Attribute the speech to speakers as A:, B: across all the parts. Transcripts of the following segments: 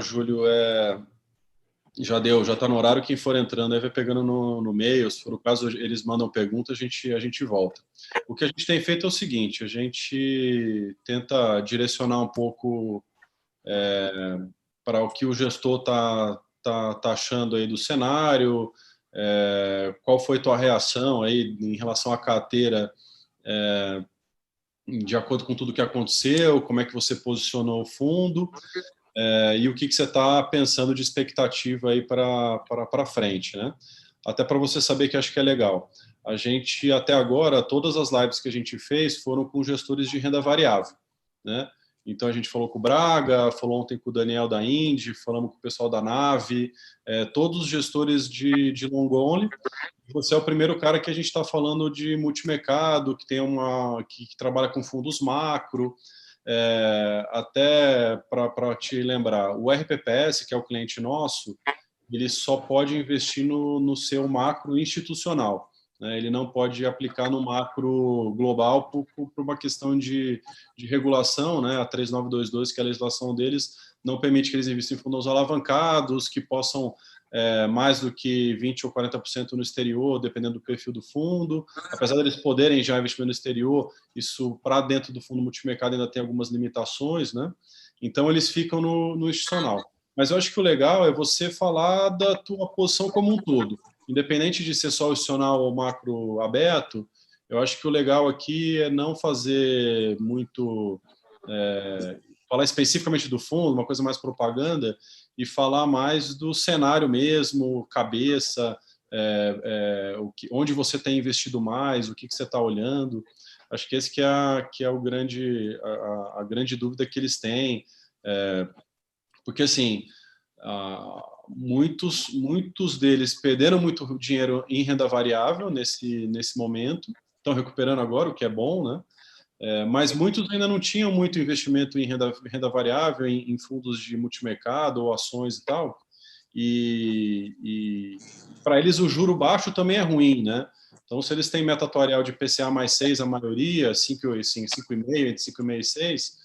A: Júlio. Já deu, já está no horário. Quem for entrando aí vai pegando no meio. Se for o caso, eles mandam pergunta, a gente volta. O que a gente tem feito é o seguinte: a gente tenta direcionar um pouco para o que o gestor tá achando aí do cenário, qual foi tua reação aí em relação à carteira, de acordo com tudo que aconteceu, como é que você posicionou o fundo, e o que você está pensando de expectativa aí para frente, né? Até para você saber que acho que é legal. A gente, até agora, todas as lives que a gente fez foram com gestores de renda variável, né? Então, a gente falou com o Braga, falou ontem com o Daniel da Indy, falamos com o pessoal da Nave, todos os gestores de long only. Você é o primeiro cara que a gente está falando de multimercado, que que trabalha com fundos macro. Até para te lembrar, o RPPS, que é o cliente nosso, ele só pode investir no seu macro institucional, né? Ele não pode aplicar no macro global por uma questão de regulação, né? A 3922, que é a legislação deles, não permite que eles investam em fundos alavancados, que possam mais do que 20% ou 40% no exterior, dependendo do perfil do fundo. Apesar deles poderem já investir no exterior, isso para dentro do fundo multimercado ainda tem algumas limitações, né? Então eles ficam no institucional. Mas eu acho que o legal é você falar da tua posição como um todo. Independente de ser só o institucional ou macro aberto, eu acho que o legal aqui é não fazer muito... falar especificamente do fundo, uma coisa mais propaganda, e falar mais do cenário mesmo, cabeça, onde você tem investido mais, o que você está olhando. Acho que esse que é a grande dúvida que eles têm. Porque, assim, muitos deles perderam muito dinheiro em renda variável nesse momento, estão recuperando agora, o que é bom, né? Mas muitos ainda não tinham muito investimento em renda variável, em fundos de multimercado ou ações e tal. E para eles o juro baixo também é ruim, né? Então, se eles têm meta atuarial de PCA mais 6, a maioria, 5,5, entre 5,5 e 6,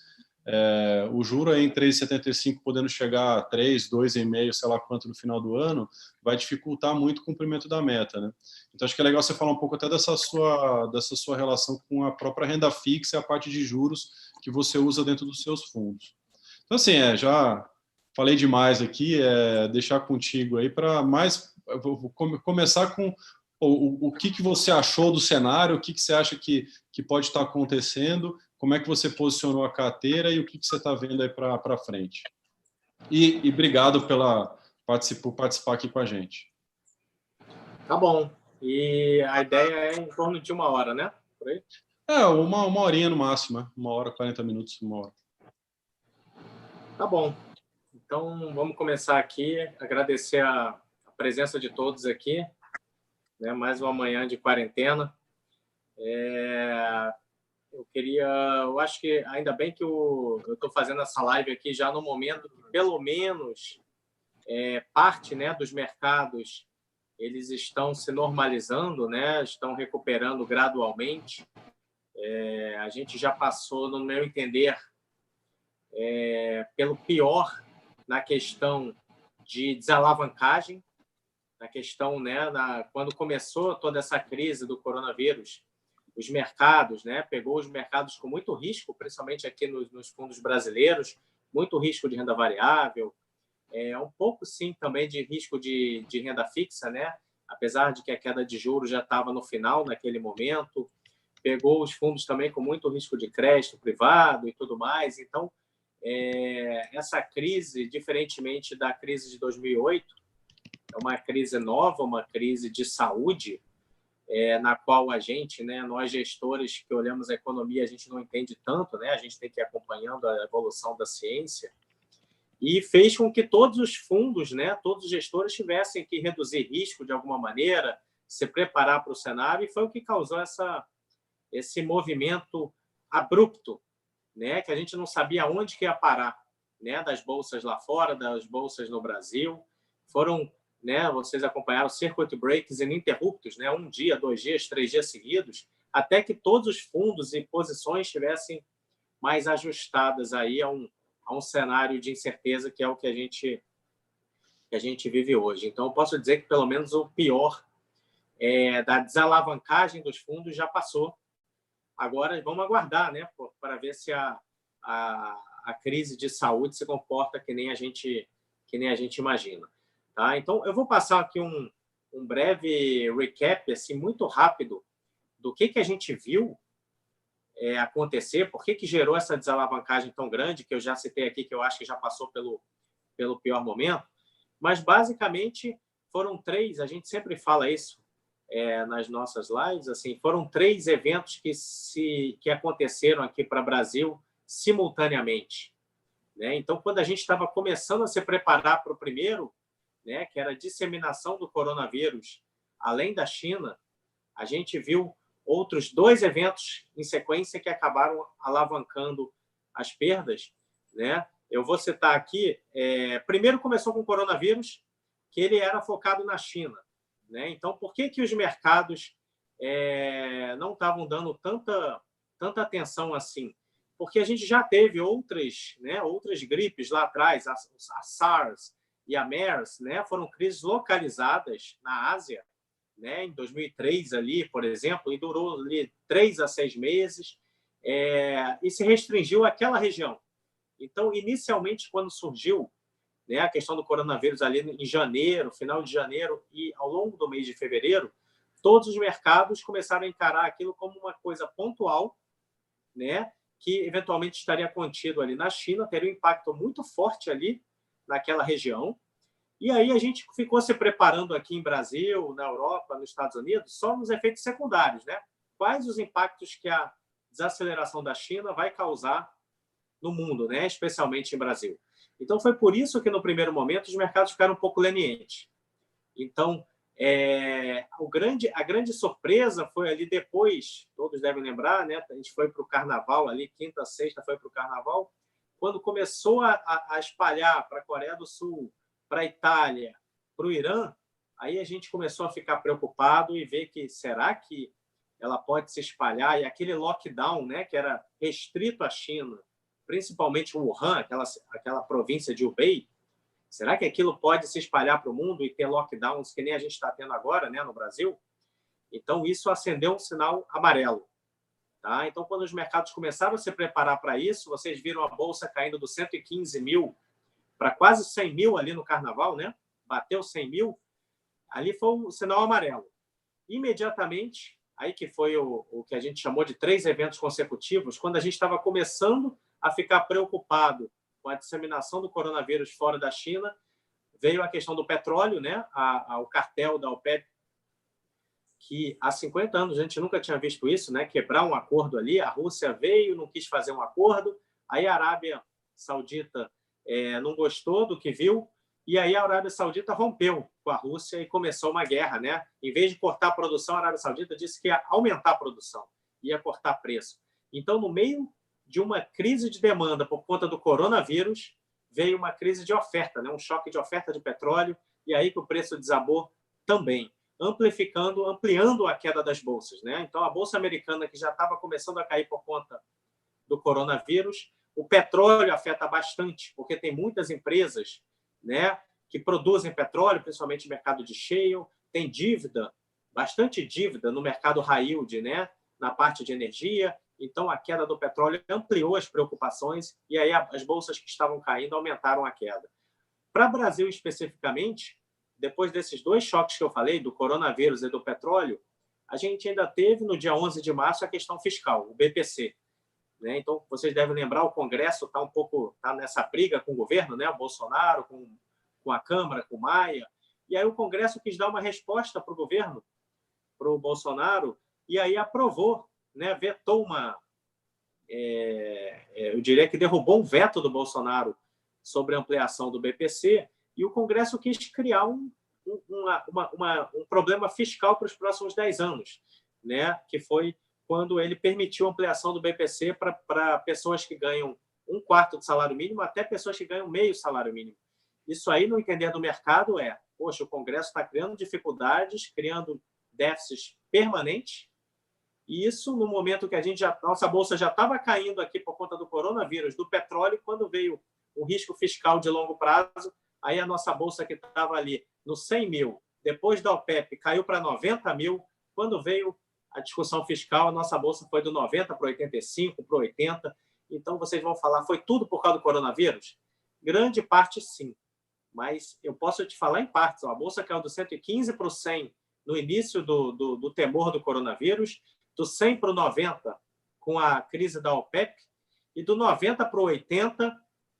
A: o juro é em 3,75, podendo chegar a 3, 2,5, sei lá quanto no final do ano, vai dificultar muito o cumprimento da meta, né? Então, acho que é legal você falar um pouco até dessa sua relação com a própria renda fixa e a parte de juros que você usa dentro dos seus fundos. Então, assim, já falei demais aqui, deixar contigo aí para mais... Vou começar com o que você achou do cenário, o que você acha que pode estar acontecendo, como é que você posicionou a carteira e o que você está vendo aí para frente. E obrigado por participar aqui com a gente.
B: Tá bom. E a ideia é em torno de 1 hora, né? Por aí?
A: Uma horinha no máximo, 1 hora, 40 minutos, 1 hora.
B: Tá bom. Então, vamos começar aqui. Agradecer a presença de todos aqui, né? Mais uma manhã de quarentena. Eu acho que ainda bem que eu estou fazendo essa live aqui já no momento que, pelo menos, parte, né, dos mercados eles estão se normalizando, né? Estão recuperando gradualmente. A gente já passou, no meu entender, pelo pior na questão de desalavancagem, na questão, né, quando começou toda essa crise do coronavírus, os mercados, né, pegou os mercados com muito risco, principalmente aqui nos fundos brasileiros, muito risco de renda variável, um pouco, sim, também de risco de renda fixa, né, apesar de que a queda de juros já estava no final, naquele momento, pegou os fundos também com muito risco de crédito privado e tudo mais. Então, essa crise, diferentemente da crise de 2008, é uma crise nova, uma crise de saúde, na qual a gente, né, nós gestores que olhamos a economia, a gente não entende tanto, né? A gente tem que ir acompanhando a evolução da ciência, e fez com que todos os fundos, né, todos os gestores tivessem que reduzir risco de alguma maneira, se preparar para o cenário, e foi o que causou esse movimento abrupto, né, que a gente não sabia onde que ia parar, né, das bolsas lá fora, das bolsas no Brasil. Foram, né, vocês acompanharam circuit breaks ininterruptos, né, 1 dia, 2 dias, 3 dias seguidos, até que todos os fundos e posições estivessem mais ajustadas aí a a um cenário de incerteza que é o que a gente vive hoje. Então, eu posso dizer que, pelo menos, o pior da desalavancagem dos fundos já passou. Agora, vamos aguardar, né, para ver se a crise de saúde se comporta que nem a gente imagina. Tá? Então, eu vou passar aqui um breve recap, assim, muito rápido, do que a gente viu acontecer, por que gerou essa desalavancagem tão grande, que eu já citei aqui, que eu acho que já passou pelo pior momento. Mas, basicamente, foram 3, a gente sempre fala isso nas nossas lives, assim, foram 3 eventos que aconteceram aqui para o Brasil simultaneamente. Né? Então, quando a gente estava começando a se preparar para o primeiro, né, que era a disseminação do coronavírus, além da China, a gente viu outros 2 eventos em sequência que acabaram alavancando as perdas. Né? Eu vou citar aqui, primeiro começou com o coronavírus, que ele era focado na China. Né? Então, por que os mercados não estavam dando tanta atenção assim? Porque a gente já teve outras gripes lá atrás, a SARS e a MERS, né? Foram crises localizadas na Ásia, né? Em 2003, ali, por exemplo, e durou ali 3 a 6 meses, e se restringiu àquela região. Então, inicialmente, quando surgiu, né, a questão do coronavírus ali em janeiro, final de janeiro e ao longo do mês de fevereiro, todos os mercados começaram a encarar aquilo como uma coisa pontual, né, que eventualmente estaria contido ali na China, teria um impacto muito forte ali naquela região. E aí a gente ficou se preparando aqui em Brasil, na Europa, nos Estados Unidos, só nos efeitos secundários, né? Quais os impactos que a desaceleração da China vai causar no mundo, né? Especialmente em Brasil. Então, foi por isso que, no primeiro momento, os mercados ficaram um pouco lenientes. Então, a grande surpresa foi ali depois, todos devem lembrar, né? A gente foi para o Carnaval, ali, quinta, sexta, foi para o Carnaval, quando começou a espalhar para a Coreia do Sul, para a Itália, para o Irã, aí a gente começou a ficar preocupado e ver que será que ela pode se espalhar? E aquele lockdown, né, que era restrito à China, principalmente Wuhan, aquela província de Hubei, será que aquilo pode se espalhar para o mundo e ter lockdowns que nem a gente está tendo agora, né, no Brasil? Então, isso acendeu um sinal amarelo. Tá? Então, quando os mercados começaram a se preparar para isso, vocês viram a Bolsa caindo dos 115 mil para quase 100 mil ali no Carnaval, né? Bateu 100 mil, ali foi um sinal amarelo. Imediatamente, aí que foi o que a gente chamou de 3 eventos consecutivos, quando a gente estava começando a ficar preocupado com a disseminação do coronavírus fora da China, veio a questão do petróleo, né? O cartel da OPEP, que há 50 anos a gente nunca tinha visto isso, né? Quebrar um acordo ali, a Rússia veio, não quis fazer um acordo, aí a Arábia Saudita não gostou do que viu, e aí a Arábia Saudita rompeu com a Rússia e começou uma guerra, né? Em vez de cortar a produção, a Arábia Saudita disse que ia aumentar a produção, ia cortar preço. Então, no meio de uma crise de demanda por conta do coronavírus, veio uma crise de oferta, né? Um choque de oferta de petróleo, e aí que o preço desabou também, ampliando a queda das bolsas, né? Então, a bolsa americana, que já estava começando a cair por conta do coronavírus, o petróleo afeta bastante, porque tem muitas empresas, né, que produzem petróleo, principalmente no mercado de shale, tem dívida, bastante dívida no mercado high yield, né, na parte de energia. Então, a queda do petróleo ampliou as preocupações e aí as bolsas que estavam caindo aumentaram a queda. Para o Brasil, especificamente, depois desses 2 choques que eu falei, do coronavírus e do petróleo, a gente ainda teve, no dia 11 de março, a questão fiscal, o BPC. Né? Então, vocês devem lembrar, o Congresso está nessa briga com o governo, né? O Bolsonaro, com a Câmara, com o Maia. E aí o Congresso quis dar uma resposta para o governo, para o Bolsonaro, e aí aprovou, né? Vetou eu diria que derrubou um veto do Bolsonaro sobre a ampliação do BPC, e o Congresso quis criar um problema fiscal para os próximos 10 anos, né? Que foi quando ele permitiu a ampliação do BPC para pessoas que ganham 1/4 do salário mínimo até pessoas que ganham meio salário mínimo. Isso aí, no entender do mercado, poxa, o Congresso está criando dificuldades, criando déficits permanentes, e isso no momento que nossa bolsa já estava caindo aqui por conta do coronavírus, do petróleo, quando veio um risco fiscal de longo prazo. Aí a nossa bolsa que estava ali no 100 mil, depois da OPEP, caiu para 90 mil. Quando veio a discussão fiscal, a nossa bolsa foi do 90 para 85, para 80. Então, vocês vão falar, foi tudo por causa do coronavírus? Grande parte, sim. Mas eu posso te falar em partes. A bolsa caiu do 115 para o 100 no início do temor do coronavírus, do 100 para o 90 com a crise da OPEP e do 90 para o 80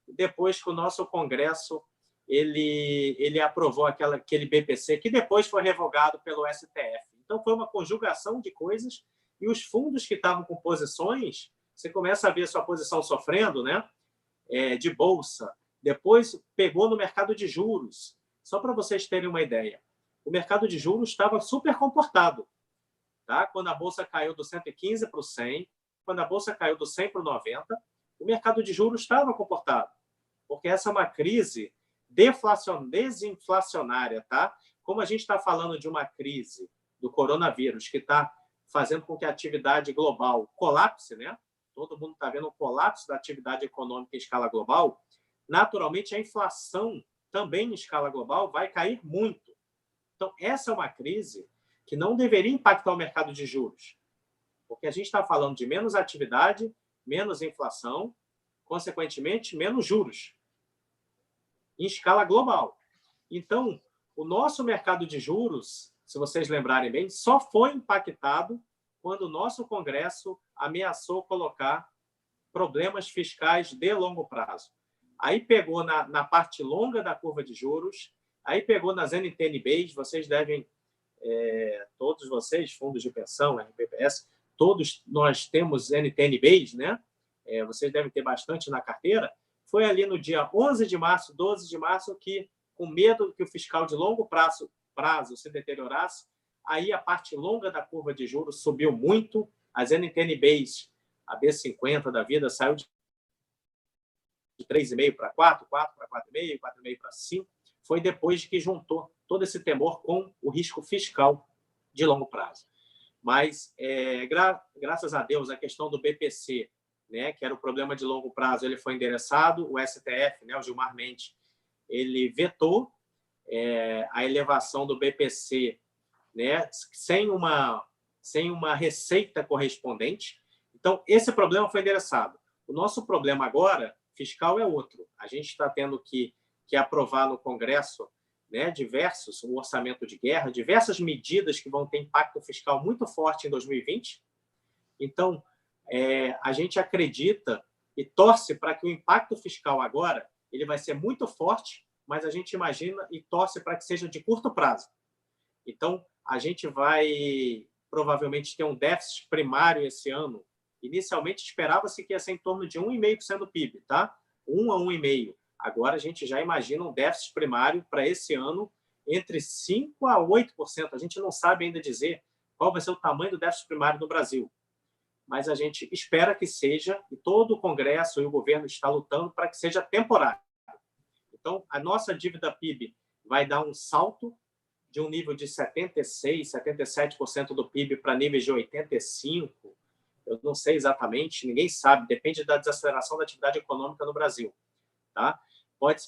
B: depois que o nosso Congresso ele aprovou aquele BPC, que depois foi revogado pelo STF. Então, foi uma conjugação de coisas e os fundos que estavam com posições, você começa a ver sua posição sofrendo, né? De bolsa. Depois pegou no mercado de juros. Só para vocês terem uma ideia. O mercado de juros estava super comportado. Tá? Quando a bolsa caiu do 115 para o 100, quando a bolsa caiu do 100 para o 90, o mercado de juros estava comportado. Porque essa é uma crise desinflacionária. Tá? Como a gente está falando de uma crise do coronavírus que está fazendo com que a atividade global colapse, né? Todo mundo está vendo o colapso da atividade econômica em escala global, naturalmente a inflação também em escala global vai cair muito. Então, essa é uma crise que não deveria impactar o mercado de juros, porque a gente está falando de menos atividade, menos inflação, consequentemente, menos juros em escala global. Então, o nosso mercado de juros, se vocês lembrarem bem, só foi impactado quando o nosso Congresso ameaçou colocar problemas fiscais de longo prazo. Aí pegou na parte longa da curva de juros, aí pegou nas NTN-Bs, vocês devem, todos vocês, fundos de pensão, RPPS, todos nós temos NTN-Bs, né? Vocês devem ter bastante na carteira. Foi ali no dia 11 de março, 12 de março, que, com medo que o fiscal de longo prazo se deteriorasse, aí a parte longa da curva de juros subiu muito, as NTN-Bs, a B50 da vida, saiu de 3,5 para 4, 4 para 4,5, 4,5 para 5. Foi depois que juntou todo esse temor com o risco fiscal de longo prazo. Mas, graças a Deus, a questão do BPC, né, que era o problema de longo prazo, ele foi endereçado. O STF, né, o Gilmar Mendes, ele vetou a elevação do BPC, né, sem uma receita correspondente. Então, esse problema foi endereçado. O nosso problema agora, fiscal, é outro. A gente está tendo que aprovar no Congresso, né, um orçamento de guerra, diversas medidas que vão ter impacto fiscal muito forte em 2020. Então, a gente acredita e torce para que o impacto fiscal agora ele vai ser muito forte, mas a gente imagina e torce para que seja de curto prazo. Então, a gente vai provavelmente ter um déficit primário esse ano. Inicialmente, esperava-se que ia ser em torno de 1,5% do PIB, tá? 1 a 1,5%. Agora, a gente já imagina um déficit primário para esse ano entre 5% a 8%. A gente não sabe ainda dizer qual vai ser o tamanho do déficit primário no Brasil. Mas a gente espera que seja, e todo o Congresso e o governo está lutando para que seja temporário. Então, a nossa dívida PIB vai dar um salto de um nível de 76%, 77% do PIB para níveis de 85%. Eu não sei exatamente, ninguém sabe, depende da desaceleração da atividade econômica no Brasil. Tá?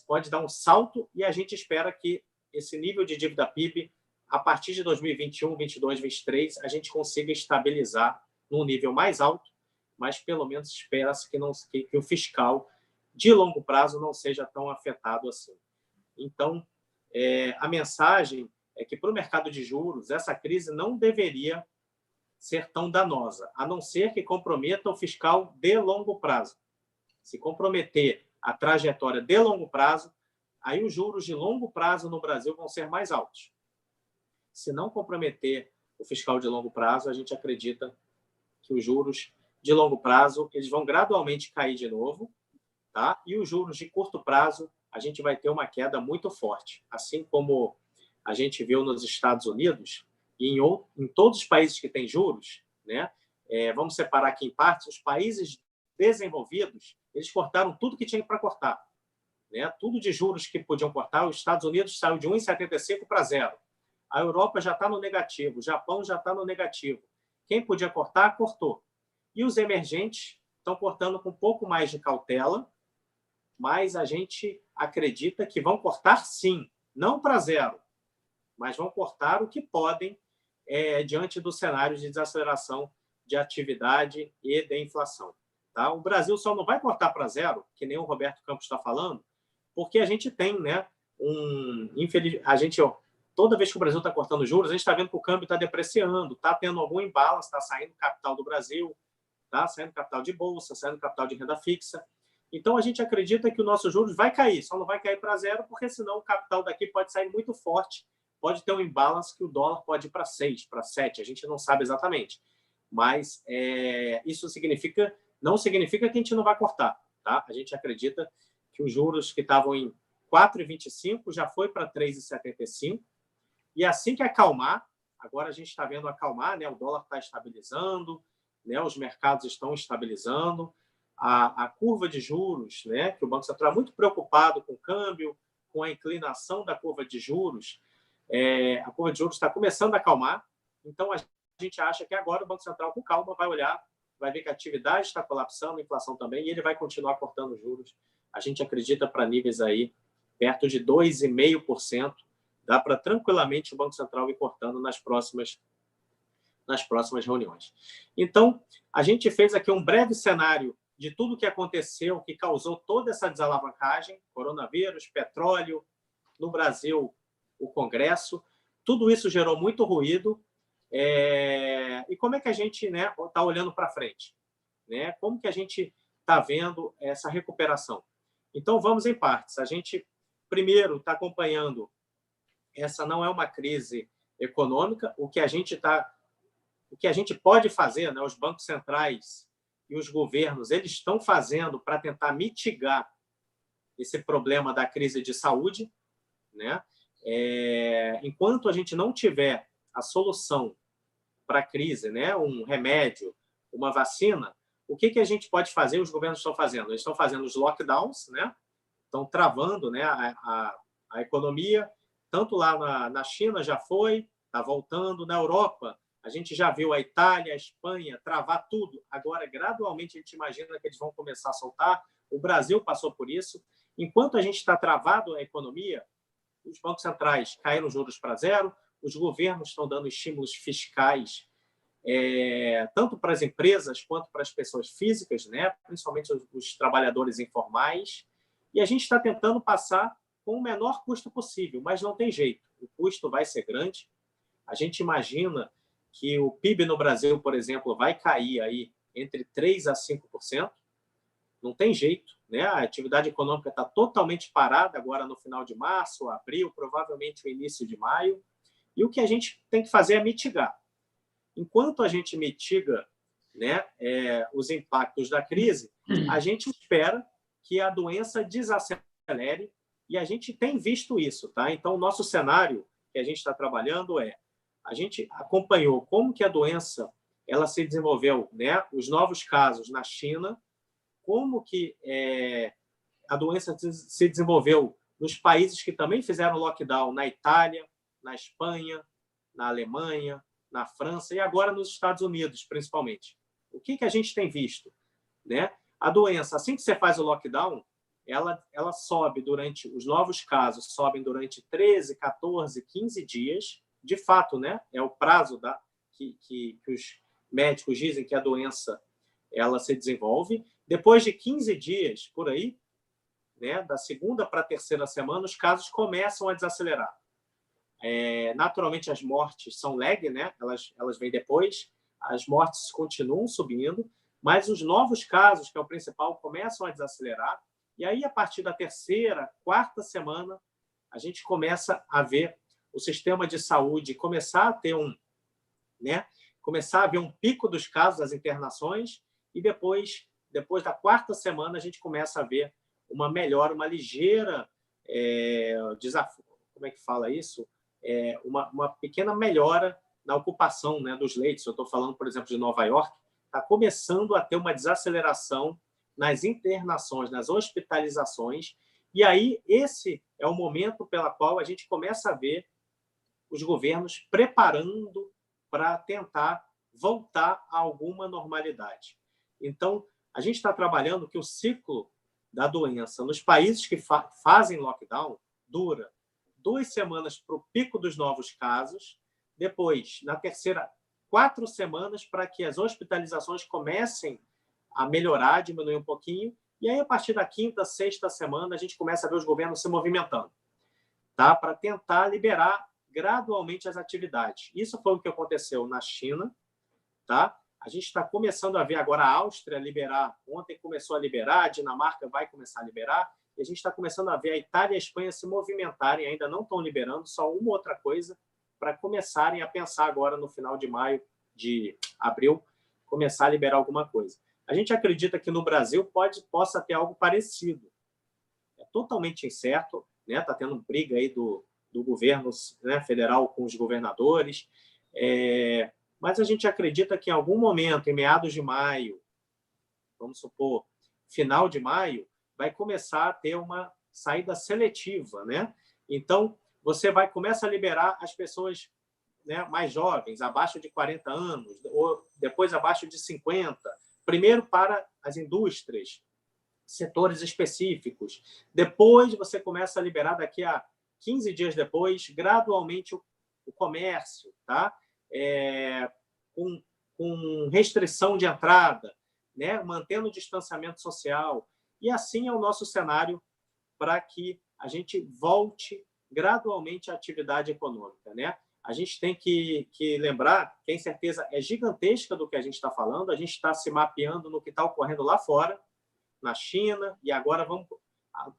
B: Pode dar um salto e a gente espera que esse nível de dívida PIB, a partir de 2021, 2022, 2023, a gente consiga estabilizar num nível mais alto, mas pelo menos espera-se que o fiscal de longo prazo não seja tão afetado assim. Então, a mensagem é que para o mercado de juros, essa crise não deveria ser tão danosa, a não ser que comprometa o fiscal de longo prazo. Se comprometer a trajetória de longo prazo, aí os juros de longo prazo no Brasil vão ser mais altos. Se não comprometer o fiscal de longo prazo, a gente acredita que os juros de longo prazo eles vão gradualmente cair de novo, tá? E os juros de curto prazo, a gente vai ter uma queda muito forte. Assim como a gente viu nos Estados Unidos e em todos os países que têm juros, né? Vamos separar aqui em partes, os países desenvolvidos, eles cortaram tudo que tinha para cortar. Né? Tudo de juros que podiam cortar. Os Estados Unidos saiu de 1,75 para 0. A Europa já está no negativo, o Japão já está no negativo. Quem podia cortar, cortou. E os emergentes estão cortando com um pouco mais de cautela, mas a gente acredita que vão cortar sim, não para zero, mas vão cortar o que podem diante do cenário de desaceleração de atividade e de inflação. Tá? O Brasil só não vai cortar para zero, que nem o Roberto Campos está falando, porque a gente tem, né, toda vez que o Brasil está cortando juros, a gente está vendo que o câmbio está depreciando, está tendo algum imbalance, está saindo capital do Brasil, está saindo capital de bolsa, saindo capital de renda fixa. Então, a gente acredita que o nosso juros vai cair, só não vai cair para zero, porque senão o capital daqui pode sair muito forte, pode ter um imbalance que o dólar pode ir para 6, para 7, a gente não sabe exatamente. Mas isso não significa que a gente não vai cortar. Tá? A gente acredita que os juros que estavam em 4,25 já foi para 3,75, e assim que acalmar, agora a gente está vendo acalmar, né? O dólar está estabilizando, né? Os mercados estão estabilizando, a curva de juros, né? Que o Banco Central é muito preocupado com o câmbio, com a inclinação da curva de juros, a curva de juros está começando a acalmar, então a gente acha que agora o Banco Central, com calma, vai olhar, vai ver que a atividade está colapsando, a inflação também, e ele vai continuar cortando juros. A gente acredita para níveis aí perto de 2,5%. Dá para tranquilamente o Banco Central ir cortando nas próximas reuniões. Então, a gente fez aqui um breve cenário de tudo o que aconteceu, que causou toda essa desalavancagem, coronavírus, petróleo, no Brasil, o Congresso. Tudo isso gerou muito ruído. E como é que a gente está olhando para frente? Né? Como que a gente está vendo essa recuperação? Então, vamos em partes. A gente, primeiro, está acompanhando. Essa não é uma crise econômica. O que a gente pode fazer, né? Os bancos centrais e os governos, eles estão fazendo para tentar mitigar esse problema da crise de saúde, né? Enquanto a gente não tiver a solução para a crise, né? Um remédio, uma vacina, o que a gente pode fazer? Os governos estão fazendo. Eles estão fazendo os lockdowns, né? Estão travando, né? a economia. Tanto lá na China já foi, está voltando. Na Europa, a gente já viu a Itália, a Espanha travar tudo. Agora, gradualmente, a gente imagina que eles vão começar a soltar. O Brasil passou por isso. Enquanto a gente está travado na economia, os bancos centrais caíram juros para zero, os governos estão dando estímulos fiscais tanto para as empresas quanto para as pessoas físicas, né? Principalmente os trabalhadores informais. E a gente está tentando passar com o menor custo possível, mas não tem jeito. O custo vai ser grande. A gente imagina que o PIB no Brasil, por exemplo, vai cair aí entre 3% a 5%. Não tem jeito, né? A atividade econômica está totalmente parada agora no final de março, abril, provavelmente o início de maio. E o que a gente tem que fazer é mitigar. Enquanto a gente mitiga, né, os impactos da crise, a gente espera que a doença desacelere, e a gente tem visto isso. Tá? Então, o nosso cenário que a gente está trabalhando a gente acompanhou como que a doença ela se desenvolveu, né? Os novos casos na China, como que a doença se desenvolveu nos países que também fizeram lockdown, na Itália, na Espanha, na Alemanha, na França e agora nos Estados Unidos, principalmente. O que a gente tem visto? Né? A doença, assim que você faz o lockdown, ela sobe os novos casos sobem durante 13, 14, 15 dias. De fato, né? É o prazo que os médicos dizem que a doença ela se desenvolve. Depois de 15 dias, por aí, né? Da segunda para a terceira semana, os casos começam a desacelerar. Naturalmente, as mortes são lag, né? Elas vêm depois, as mortes continuam subindo, mas os novos casos, que é o principal, começam a desacelerar. E aí, a partir da terceira, quarta semana, a gente começa a ver o sistema de saúde começar a ter começar a ver um pico dos casos, das internações, e depois da quarta semana, a gente começa a ver uma melhora, uma ligeira desafio. Como é que fala isso? Uma pequena melhora na ocupação, né, dos leitos. Eu estou falando, por exemplo, de Nova York, está começando a ter uma desaceleração nas internações, nas hospitalizações, e aí esse é o momento pelo qual a gente começa a ver os governos preparando para tentar voltar a alguma normalidade. Então, a gente está trabalhando que o ciclo da doença nos países que fazem lockdown dura 2 semanas para o pico dos novos casos, depois, na terceira, 4 semanas para que as hospitalizações comecem a melhorar, diminuir um pouquinho, e aí, a partir da quinta, sexta semana, a gente começa a ver os governos se movimentando, tá? Para tentar liberar gradualmente as atividades. Isso foi o que aconteceu na China, tá? A gente está começando a ver agora a Áustria liberar. Ontem começou a liberar, a Dinamarca vai começar a liberar, e a gente está começando a ver a Itália e a Espanha se movimentarem, ainda não estão liberando, só uma outra coisa, para começarem a pensar agora no final de maio, de abril, começar a liberar alguma coisa. A gente acredita que no Brasil possa ter algo parecido. É totalmente incerto, né? Está tendo briga aí do governo, né, federal com os governadores, mas a gente acredita que em algum momento, em meados de maio, vamos supor, final de maio, vai começar a ter uma saída seletiva, né? Então, você começa a liberar as pessoas, né, mais jovens, abaixo de 40 anos, ou depois abaixo de 50, primeiro para as indústrias, setores específicos. Depois você começa a liberar, daqui a 15 dias depois, gradualmente o comércio, tá? Com restrição de entrada, né? Mantendo o distanciamento social. E assim é o nosso cenário para que a gente volte gradualmente à atividade econômica, né? A gente tem que lembrar que a incerteza é gigantesca do que a gente está falando, a gente está se mapeando no que está ocorrendo lá fora, na China, e agora vamos...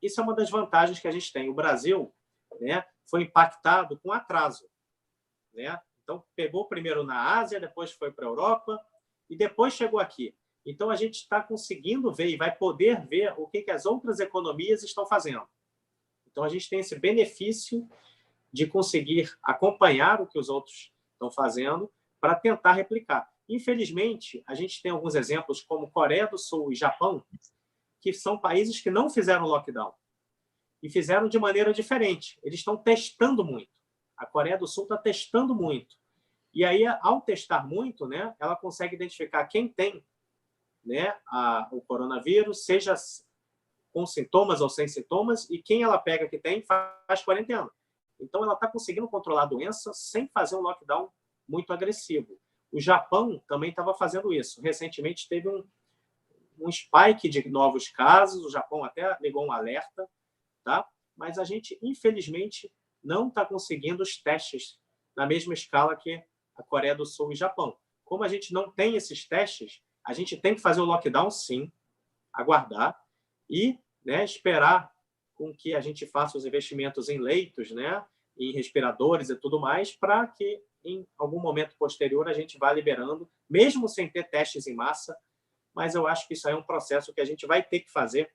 B: Isso é uma das vantagens que a gente tem. O Brasil, né, foi impactado com atraso, né? Então, pegou primeiro na Ásia, depois foi para a Europa, e depois chegou aqui. Então, a gente está conseguindo ver e vai poder ver o que as outras economias estão fazendo. Então, a gente tem esse benefício de conseguir acompanhar o que os outros estão fazendo para tentar replicar. Infelizmente, a gente tem alguns exemplos, como Coreia do Sul e Japão, que são países que não fizeram lockdown e fizeram de maneira diferente. Eles estão testando muito. A Coreia do Sul está testando muito. E aí, ao testar muito, né, ela consegue identificar quem tem, né, o coronavírus, seja com sintomas ou sem sintomas, e quem ela pega que tem faz quarentena. Então, ela está conseguindo controlar a doença sem fazer um lockdown muito agressivo. O Japão também estava fazendo isso. Recentemente, teve um spike de novos casos, o Japão até ligou um alerta, tá? Mas a gente, infelizmente, não está conseguindo os testes na mesma escala que a Coreia do Sul e Japão. Como a gente não tem esses testes, a gente tem que fazer o lockdown, sim, aguardar e, né, esperar com que a gente faça os investimentos em leitos, né, em respiradores e tudo mais, para que, em algum momento posterior, a gente vá liberando, mesmo sem ter testes em massa, mas eu acho que isso aí é um processo que a gente vai ter que fazer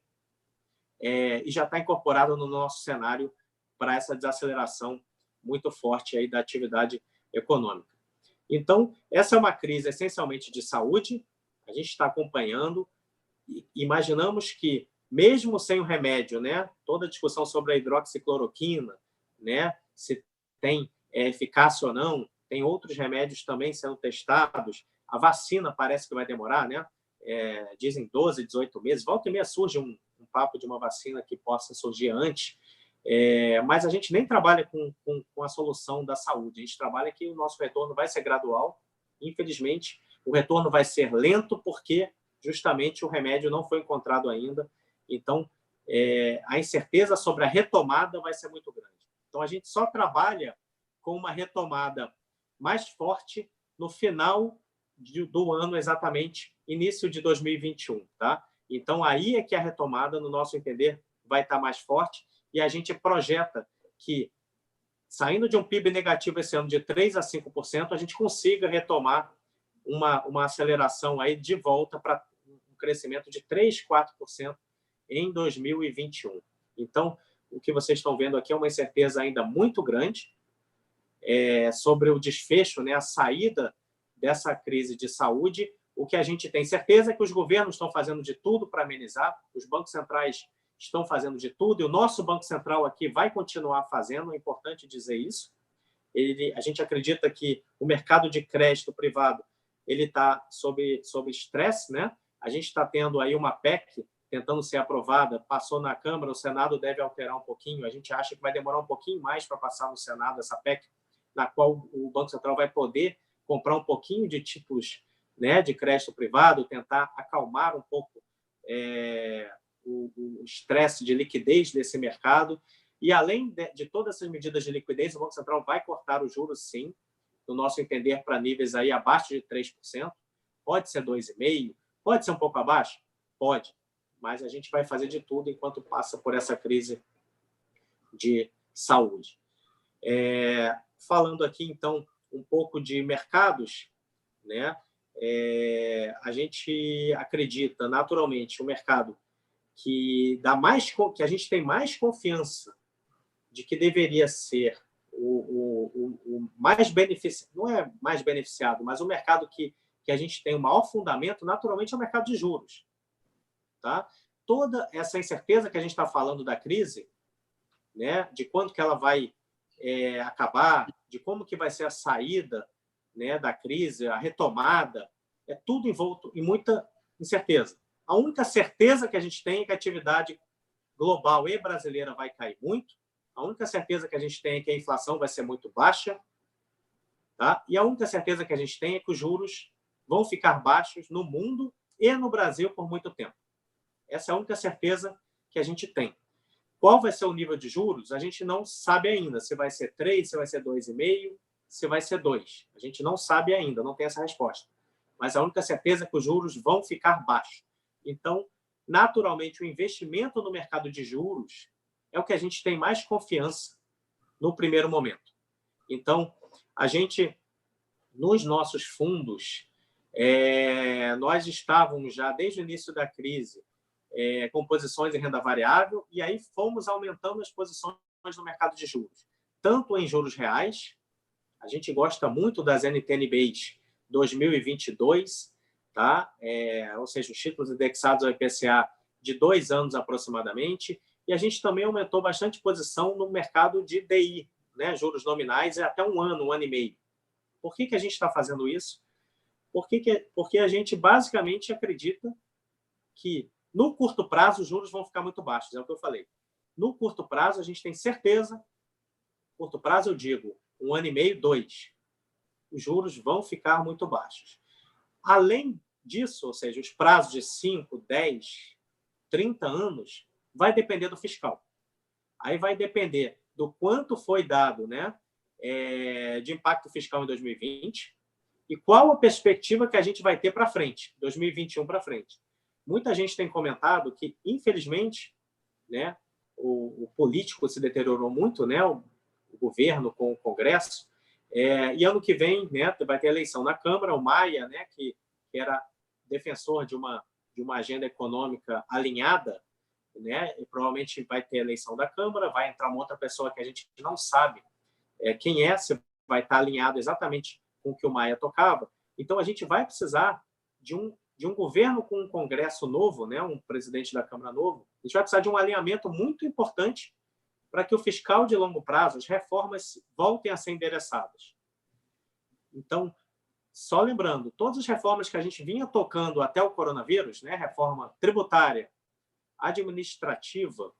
B: e já está incorporado no nosso cenário para essa desaceleração muito forte aí da atividade econômica. Então, essa é uma crise essencialmente de saúde, a gente está acompanhando, e imaginamos que, mesmo sem o remédio, né, toda a discussão sobre a hidroxicloroquina, né, se tem eficácia ou não, tem outros remédios também sendo testados, a vacina parece que vai demorar, né? Dizem 12, 18 meses, volta e meia surge um papo de uma vacina que possa surgir antes, mas a gente nem trabalha com a solução da saúde, a gente trabalha que o nosso retorno vai ser gradual, infelizmente, o retorno vai ser lento porque justamente o remédio não foi encontrado ainda, então a incerteza sobre a retomada vai ser muito grande. Então, a gente só trabalha com uma retomada mais forte no final do ano, exatamente, início de 2021, tá? Então, aí é que a retomada, no nosso entender, vai estar mais forte e a gente projeta que, saindo de um PIB negativo esse ano de 3% a 5%, a gente consiga retomar uma aceleração aí de volta para um crescimento de 3%, 4% em 2021. Então, o que vocês estão vendo aqui é uma incerteza ainda muito grande sobre o desfecho, né, a saída dessa crise de saúde. O que a gente tem certeza é que os governos estão fazendo de tudo para amenizar, os bancos centrais estão fazendo de tudo, e o nosso Banco Central aqui vai continuar fazendo, é importante dizer isso. A gente acredita que o mercado de crédito privado está sob estresse, né? A gente está tendo aí uma PEC tentando ser aprovada, passou na Câmara, o Senado deve alterar um pouquinho. A gente acha que vai demorar um pouquinho mais para passar no Senado essa PEC, na qual o Banco Central vai poder comprar um pouquinho de títulos, né, de crédito privado, tentar acalmar um pouco o estresse de liquidez desse mercado. E, além de todas essas medidas de liquidez, o Banco Central vai cortar os juros, sim, no nosso entender, para níveis aí abaixo de 3%. Pode ser 2,5%, pode ser um pouco abaixo? Pode. Mas a gente vai fazer de tudo enquanto passa por essa crise de saúde. Falando aqui, então, um pouco de mercados, né? A gente acredita, naturalmente, o mercado que a gente tem mais confiança de que deveria ser o mais beneficiado, não é mais beneficiado, mas o mercado que a gente tem o maior fundamento, naturalmente, é o mercado de juros. Tá? Toda essa incerteza que a gente está falando da crise, né, de quando que ela vai acabar, de como que vai ser a saída, né, da crise, a retomada, é tudo envolto em muita incerteza. A única certeza que a gente tem é que a atividade global e brasileira vai cair muito. A única certeza que a gente tem é que a inflação vai ser muito baixa. Tá? E a única certeza que a gente tem é que os juros vão ficar baixos no mundo e no Brasil por muito tempo. Essa é a única certeza que a gente tem. Qual vai ser o nível de juros? A gente não sabe ainda. Se vai ser 3, se vai ser 2,5, se vai ser 2. A gente não sabe ainda, não tem essa resposta. Mas a única certeza é que os juros vão ficar baixos. Então, naturalmente, o investimento no mercado de juros é o que a gente tem mais confiança no primeiro momento. Então, a gente, nos nossos fundos, nós estávamos já, desde o início da crise, com posições em renda variável, e aí fomos aumentando as posições no mercado de juros. Tanto em juros reais, a gente gosta muito das NTN-Bs 2022, tá? Ou seja, os títulos indexados ao IPCA de 2 anos aproximadamente, e a gente também aumentou bastante posição no mercado de DI, né? Juros nominais, até 1 ano, 1 ano e meio. Por que a gente está fazendo isso? Porque a gente basicamente acredita que no curto prazo os juros vão ficar muito baixos, é o que eu falei. No curto prazo, a gente tem certeza, curto prazo eu digo 1 ano e meio, 2, os juros vão ficar muito baixos. Além disso, ou seja, os prazos de 5, 10, 30 anos, vai depender do fiscal. Aí vai depender do quanto foi dado, né, de impacto fiscal em 2020 e qual a perspectiva que a gente vai ter para frente, 2021 para frente. Muita gente tem comentado que, infelizmente, né, o político se deteriorou muito, né, o governo com o Congresso, e ano que vem, né, vai ter eleição na Câmara, o Maia, né, que era defensor de uma agenda econômica alinhada, né, e provavelmente vai ter eleição da Câmara, vai entrar uma outra pessoa que a gente não sabe quem se vai estar alinhado exatamente com o que o Maia tocava. Então, a gente vai precisar de um governo com um Congresso novo, né, um presidente da Câmara novo. A gente vai precisar de um alinhamento muito importante para que o fiscal de longo prazo, as reformas voltem a ser endereçadas. Então, só lembrando, todas as reformas que a gente vinha tocando até o coronavírus, né, reforma tributária, administrativa,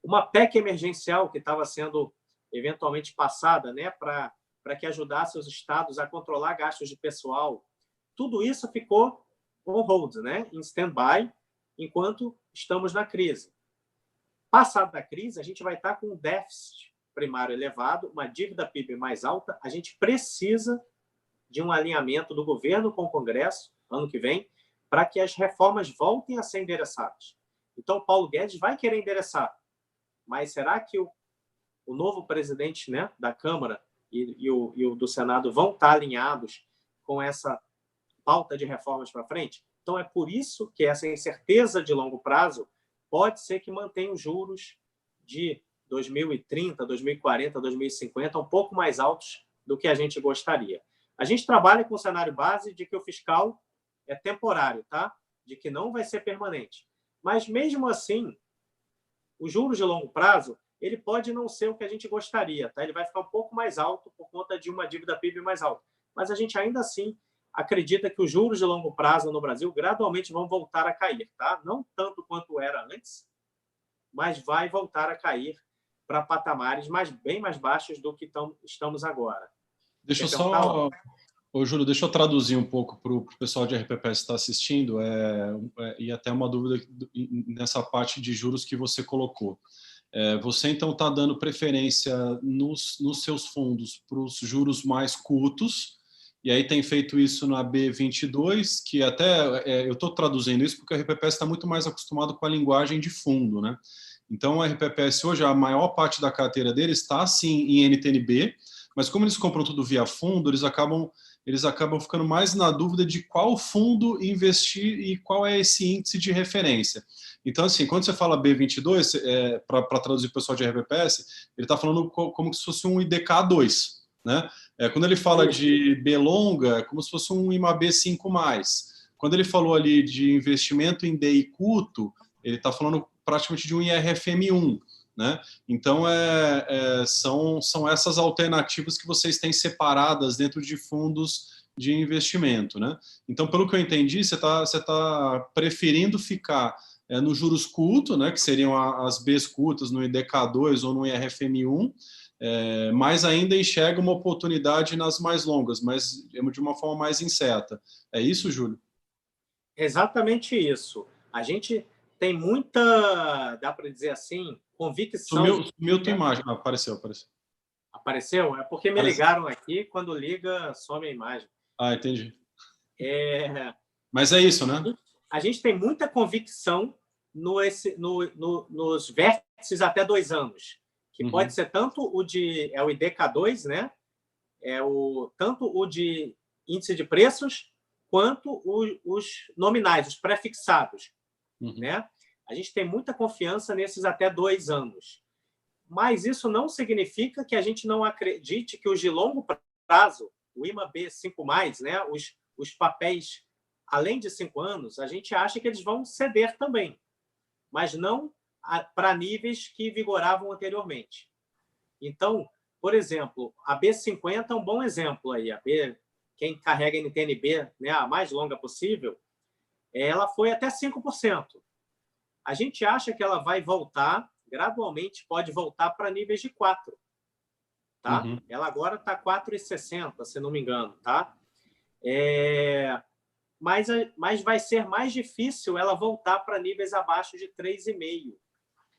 B: uma PEC emergencial que estava sendo eventualmente passada, né, para que ajudasse os estados a controlar gastos de pessoal, tudo isso ficou on hold, né, em stand-by, enquanto estamos na crise. Passado da crise, a gente vai estar com um déficit primário elevado, uma dívida PIB mais alta, a gente precisa de um alinhamento do governo com o Congresso, ano que vem, para que as reformas voltem a ser endereçadas. Então, o Paulo Guedes vai querer endereçar, mas será que o novo presidente, né, da Câmara e o do Senado vão estar alinhados com essa pauta de reformas para frente? Então, é por isso que essa incerteza de longo prazo pode ser que mantenha os juros de 2030, 2040, 2050 um pouco mais altos do que a gente gostaria. A gente trabalha com o cenário base de que o fiscal é temporário, tá? De que não vai ser permanente. Mas, mesmo assim, os juros de longo prazo, ele pode não ser o que a gente gostaria, tá? Ele vai ficar um pouco mais alto por conta de uma dívida PIB mais alta. Mas a gente, ainda assim, acredita que os juros de longo prazo no Brasil gradualmente vão voltar a cair, tá? Não tanto quanto era antes, mas vai voltar a cair para patamares bem mais baixos do que estamos agora.
A: Deixa eu só... Ô, Júlio, deixa eu traduzir um pouco para o pessoal de RPPS que está assistindo, e até uma dúvida nessa parte de juros que você colocou. Você, então, está dando preferência nos seus fundos para os juros mais curtos, e aí tem feito isso na B22, que até eu estou traduzindo isso porque a RPPS está muito mais acostumado com a linguagem de fundo, né? Então, a RPPS hoje, a maior parte da carteira dele está, sim, em NTNB, mas como eles compram tudo via fundo, eles acabam ficando mais na dúvida de qual fundo investir e qual é esse índice de referência. Então, assim, quando você fala B22, para traduzir para o pessoal de RPPS, ele está falando como se fosse um IDK2, né? Quando ele fala de B longa, é como se fosse um IMAB 5+. Quando ele falou ali de investimento em DI curto, ele está falando praticamente de um IRFM1, né? Então, são essas alternativas que vocês têm separadas dentro de fundos de investimento, né? Então, pelo que eu entendi, você tá preferindo ficar nos juros curtos, né, que seriam as Bs curtas no IDK2 ou no IRFM1, mas ainda enxerga uma oportunidade nas mais longas, mas de uma forma mais incerta. É isso, Júlio?
B: Exatamente isso. A gente tem muita, dá para dizer assim, convicção.
A: Sumiu tua imagem. Ah, apareceu.
B: Apareceu? É porque me ligaram aqui, quando liga, some a imagem.
A: Ah, entendi. Mas é isso, né?
B: A gente tem muita convicção nos vértices até 2 anos, que pode ser tanto o de o IDK2, né? Tanto o de índice de preços, quanto os nominais, os prefixados, né? A gente tem muita confiança nesses até 2 anos. Mas isso não significa que a gente não acredite que os de longo prazo, o IMAB 5+, né? Os papéis além de 5 anos, a gente acha que eles vão ceder também, mas não para níveis que vigoravam anteriormente. Então, por exemplo, a B50 é um bom exemplo aí. Quem carrega NTNB, né, a mais longa possível, ela foi até 5%. A gente acha que ela vai voltar, gradualmente, pode voltar para níveis de 4%. Tá? Ela agora está 4,60, se não me engano. Tá? Mas vai ser mais difícil ela voltar para níveis abaixo de 3,5,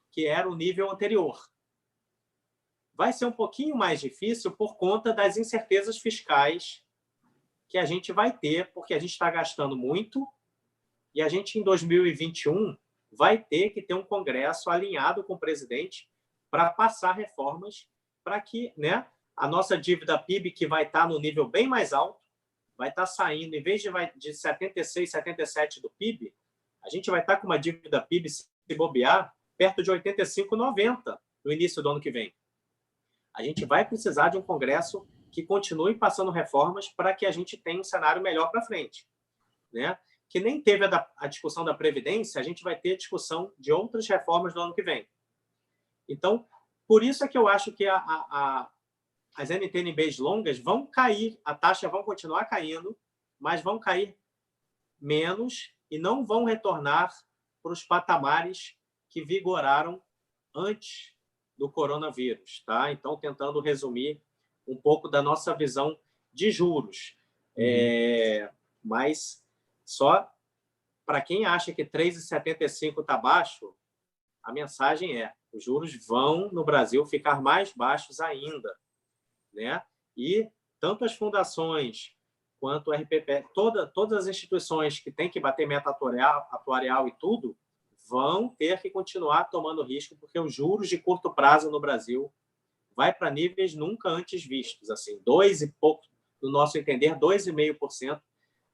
B: que era o nível anterior. Vai ser um pouquinho mais difícil por conta das incertezas fiscais que a gente vai ter, porque a gente está gastando muito e a gente, em 2021, vai ter que ter um Congresso alinhado com o presidente para passar reformas para que, né, a nossa dívida PIB, que vai estar no nível bem mais alto, vai estar saindo, em vez de 76, 77 do PIB, a gente vai estar com uma dívida PIB, se bobear, perto de 85, 90 no início do ano que vem. A gente vai precisar de um Congresso que continue passando reformas para que a gente tenha um cenário melhor para frente, né? Que nem teve a discussão da Previdência, a gente vai ter discussão de outras reformas no ano que vem. Então, por isso é que eu acho que as NTNBs longas vão cair, a taxa vão continuar caindo, mas vão cair menos e não vão retornar para os patamares que vigoraram antes do coronavírus. Tá? Então, tentando resumir um pouco da nossa visão de juros. Mas só para quem acha que 3,75 está baixo, a mensagem é: os juros vão, no Brasil, ficar mais baixos ainda. Né? E tanto as fundações quanto o RPP, todas as instituições que têm que bater meta atuarial e tudo, vão ter que continuar tomando risco, porque os juros de curto prazo no Brasil vai para níveis nunca antes vistos. Assim, 2 e pouco, no nosso entender, 2,5%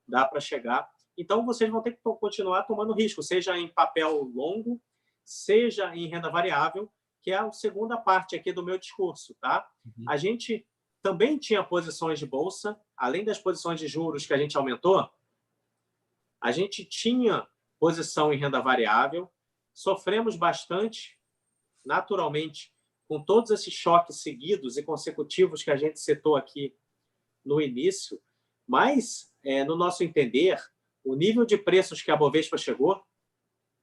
B: dá para chegar. Então, vocês vão ter que continuar tomando risco, seja em papel longo, seja em renda variável, que é a segunda parte aqui do meu discurso. Tá? A gente também tinha posições de bolsa, além das posições de juros que a gente aumentou, a gente tinha posição em renda variável, sofremos bastante, naturalmente, com todos esses choques seguidos e consecutivos que a gente citou aqui no início, Mas, no nosso entender, o nível de preços que a Bovespa chegou,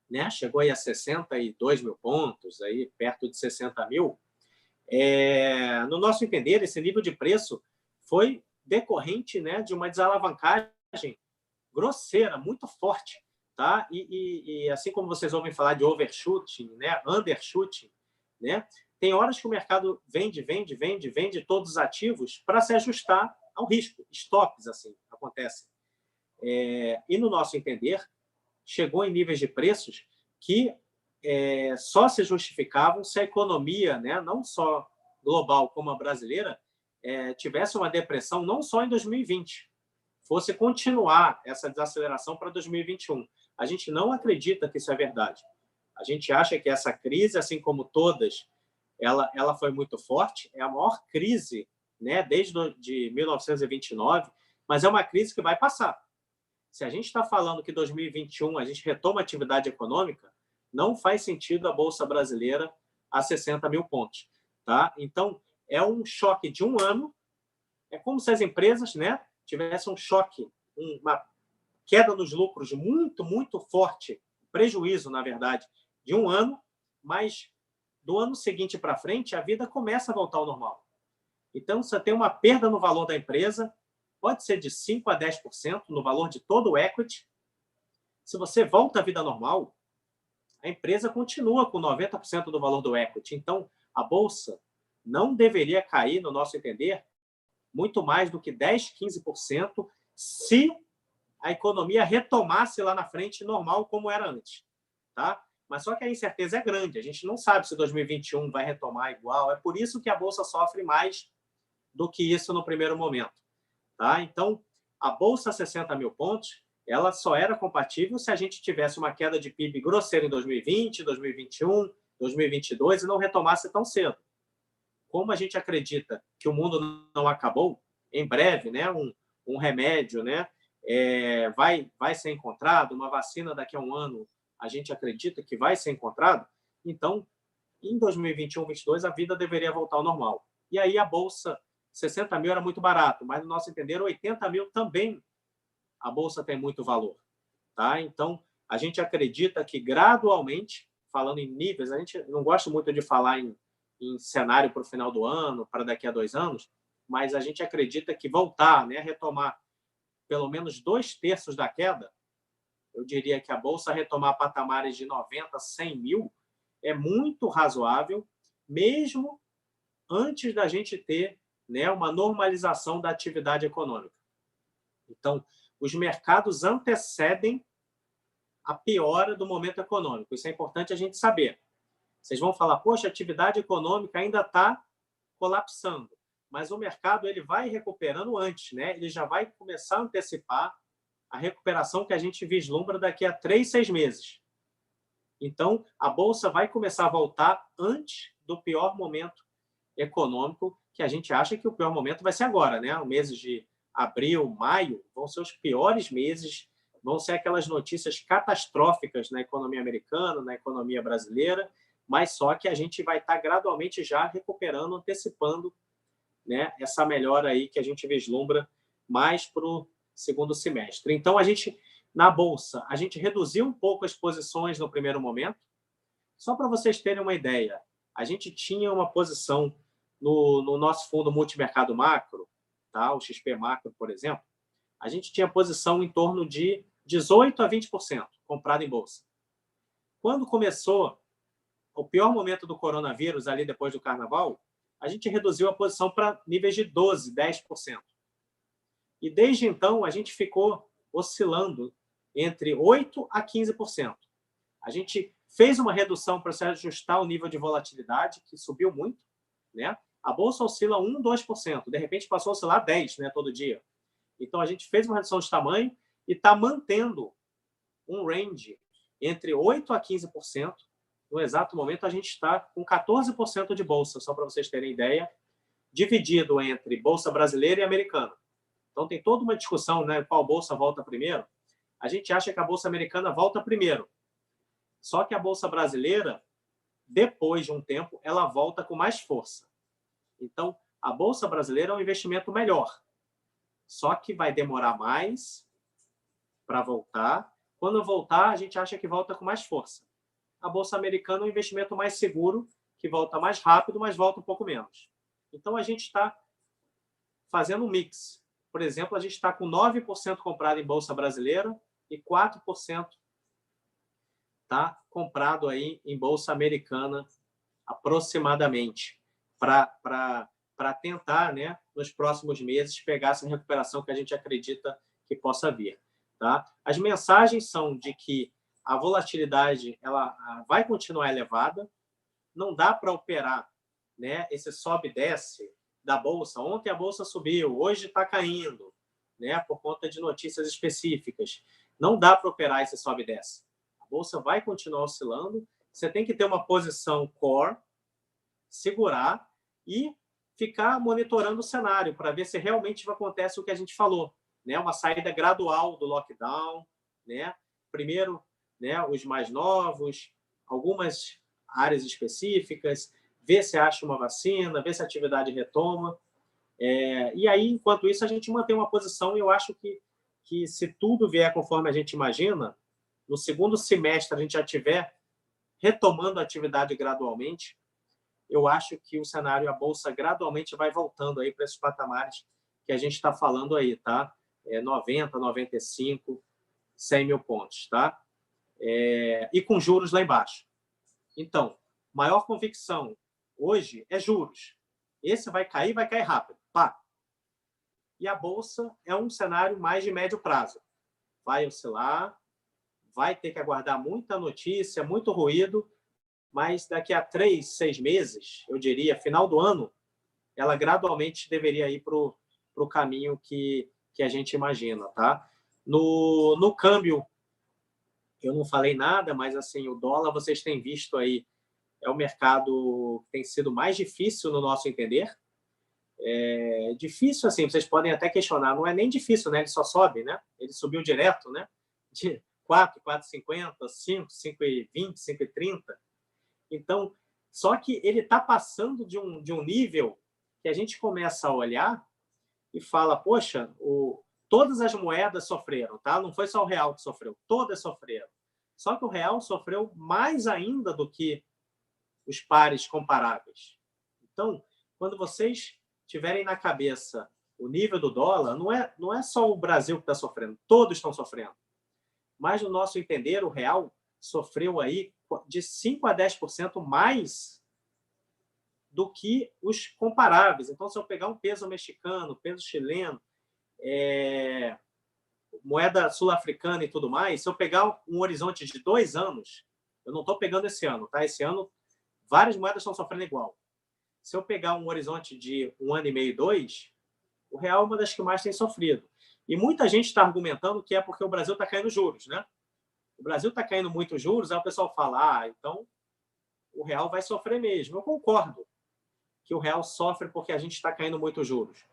B: né, chegou aí a 62 mil pontos, aí perto de 60 mil, no nosso entender, esse nível de preço foi decorrente, né, de uma desalavancagem grosseira, muito forte. Tá? E assim como vocês ouvem falar de overshooting, né, undershooting, né, tem horas que o mercado vende todos os ativos para se ajustar ao risco. Stops, assim, acontecem. E, no nosso entender, chegou em níveis de preços que só se justificavam se a economia, né, não só global como a brasileira, tivesse uma depressão não só em 2020, fosse continuar essa desaceleração para 2021. A gente não acredita que isso é verdade. A gente acha que essa crise, assim como todas, ela foi muito forte, é a maior crise, né, desde de 1929, mas é uma crise que vai passar. Se a gente está falando que em 2021 a gente retoma a atividade econômica, não faz sentido a Bolsa Brasileira a 60 mil pontos. Tá? Então, é um choque de um ano, é como se as empresas, né, tivessem um choque, uma queda nos lucros muito, muito forte, prejuízo, na verdade, de um ano, mas do ano seguinte para frente, a vida começa a voltar ao normal. Então, você tem uma perda no valor da empresa, pode ser de 5% a 10% no valor de todo o equity. Se você volta à vida normal, a empresa continua com 90% do valor do equity. Então, a Bolsa não deveria cair, no nosso entender, muito mais do que 10%, 15%, se a economia retomasse lá na frente normal como era antes. Tá? Mas só que a incerteza é grande. A gente não sabe se 2021 vai retomar igual. É por isso que a Bolsa sofre mais do que isso no primeiro momento. Tá? Então, a Bolsa a 60 mil pontos, ela só era compatível se a gente tivesse uma queda de PIB grosseira em 2020, 2021, 2022 e não retomasse tão cedo. Como a gente acredita que o mundo não acabou, em breve, né, um remédio, né, vai ser encontrado, uma vacina daqui a um ano, a gente acredita que vai ser encontrado, então, em 2021, 2022, a vida deveria voltar ao normal. E aí a Bolsa, 60 mil era muito barato, mas, no nosso entender, 80 mil também a Bolsa tem muito valor. Tá? Então, a gente acredita que, gradualmente, falando em níveis, a gente não gosta muito de falar em cenário para o final do ano, para daqui a 2 anos, mas a gente acredita que voltar, né, retomar pelo menos 2/3 da queda, eu diria que a Bolsa retomar patamares de 90, 100 mil é muito razoável, mesmo antes da gente ter, né, uma normalização da atividade econômica. Então, os mercados antecedem a piora do momento econômico. Isso é importante a gente saber. Vocês vão falar, poxa, a atividade econômica ainda está colapsando, mas o mercado ele vai recuperando antes, né? Ele já vai começar a antecipar a recuperação que a gente vislumbra daqui a 3, 6 meses. Então, a Bolsa vai começar a voltar antes do pior momento econômico, que a gente acha que o pior momento vai ser agora, né? Os meses de abril, maio, vão ser os piores meses, vão ser aquelas notícias catastróficas na economia americana, na economia brasileira, mas só que a gente vai estar gradualmente já recuperando, antecipando, né, essa melhora aí que a gente vislumbra mais para o segundo semestre. Então, a gente, na Bolsa, a gente reduziu um pouco as posições no primeiro momento. Só para vocês terem uma ideia, a gente tinha uma posição no nosso fundo multimercado macro, tá? O XP Macro, por exemplo, a gente tinha posição em torno de 18% a 20% comprado em Bolsa. Quando começou o pior momento do coronavírus, ali depois do carnaval, a gente reduziu a posição para níveis de 12%, 10%. E desde então, a gente ficou oscilando entre 8% a 15%. A gente fez uma redução para se ajustar ao nível de volatilidade, que subiu muito, né? A Bolsa oscila 1%, 2%. De repente, passou a oscilar 10%, né, todo dia. Então, a gente fez uma redução de tamanho e está mantendo um range entre 8% a 15%. No exato momento, a gente está com 14% de Bolsa, só para vocês terem ideia, dividido entre Bolsa brasileira e americana. Então, tem toda uma discussão, né, qual Bolsa volta primeiro. A gente acha que a Bolsa americana volta primeiro. Só que a Bolsa brasileira, depois de um tempo, ela volta com mais força. Então, a Bolsa brasileira é um investimento melhor. Só que vai demorar mais para voltar. Quando voltar, a gente acha que volta com mais força. A Bolsa Americana é um investimento mais seguro, que volta mais rápido, mas volta um pouco menos. Então, a gente está fazendo um mix. Por exemplo, a gente está com 9% comprado em Bolsa Brasileira e 4% está comprado aí em Bolsa Americana, aproximadamente, para tentar, né, nos próximos meses, pegar essa recuperação que a gente acredita que possa vir. Tá? As mensagens são de que a volatilidade ela vai continuar elevada, não dá para operar, né, esse sobe e desce da Bolsa. Ontem a Bolsa subiu, hoje está caindo, né, por conta de notícias específicas. Não dá para operar esse sobe e desce. A Bolsa vai continuar oscilando, você tem que ter uma posição core, segurar e ficar monitorando o cenário para ver se realmente acontece o que a gente falou, né? Uma saída gradual do lockdown, né? Primeiro, né, os mais novos, algumas áreas específicas, ver se acha uma vacina, ver se a atividade retoma. E aí, enquanto isso, a gente mantém uma posição, e eu acho que se tudo vier conforme a gente imagina, no segundo semestre a gente já estiver retomando a atividade gradualmente, eu acho que o cenário, a Bolsa gradualmente vai voltando aí para esses patamares que a gente está falando aí, tá? 90, 95, 100 mil pontos, tá? E com juros lá embaixo. Então, maior convicção hoje é juros. Esse vai cair rápido. Pá. E a Bolsa é um cenário mais de médio prazo. Vai oscilar, vai ter que aguardar muita notícia, muito ruído, mas daqui a 3, 6 meses, eu diria, final do ano, ela gradualmente deveria ir para o caminho que a gente imagina. Tá? No câmbio, eu não falei nada, mas assim, o dólar, vocês têm visto aí, é o mercado que tem sido mais difícil no nosso entender. Difícil, assim, vocês podem até questionar, não é nem difícil, né? Ele só sobe, né? Ele subiu direto, né? De 4, 4,50, 5, 5,20, 5,30. Então, só que ele está passando de um nível que a gente começa a olhar e fala, poxa, todas as moedas sofreram, tá? Não foi só o real que sofreu, todas sofreram. Só que o real sofreu mais ainda do que os pares comparáveis. Então, quando vocês tiverem na cabeça o nível do dólar, não é só o Brasil que está sofrendo, todos estão sofrendo. Mas, no nosso entender, o real sofreu aí de 5 a 10% mais do que os comparáveis. Então, se eu pegar um peso mexicano, peso chileno, moeda sul-africana e tudo mais, se eu pegar um horizonte de 2 anos, eu não estou pegando esse ano, tá? Esse ano, várias moedas estão sofrendo igual. Se eu pegar um horizonte de 1 ano e meio, 2, o real é uma das que mais tem sofrido. E muita gente está argumentando que é porque o Brasil está caindo juros, né? O Brasil está caindo muito juros, aí o pessoal fala, então o real vai sofrer mesmo. Eu concordo que o real sofre porque a gente está caindo muito juros.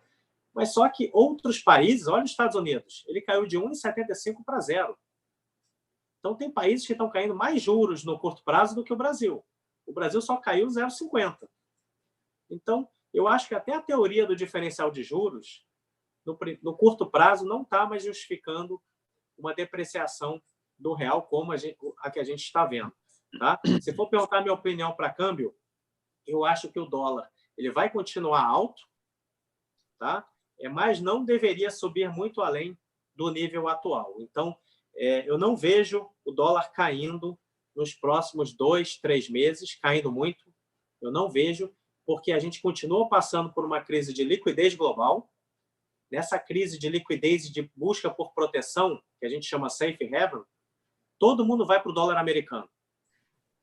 B: Mas só que outros países, olha os Estados Unidos, ele caiu de 1,75 para 0. Então, tem países que estão caindo mais juros no curto prazo do que o Brasil. O Brasil só caiu 0,50. Então, eu acho que até a teoria do diferencial de juros, no curto prazo, não está mais justificando uma depreciação do real como a que a gente está vendo. Tá? Se for perguntar minha opinião para câmbio, eu acho que o dólar ele vai continuar alto, tá? Mas não deveria subir muito além do nível atual. Então, eu não vejo o dólar caindo nos próximos 2, 3 meses, caindo muito. Eu não vejo, porque a gente continua passando por uma crise de liquidez global. Nessa crise de liquidez e de busca por proteção, que a gente chama safe haven, todo mundo vai para o dólar americano.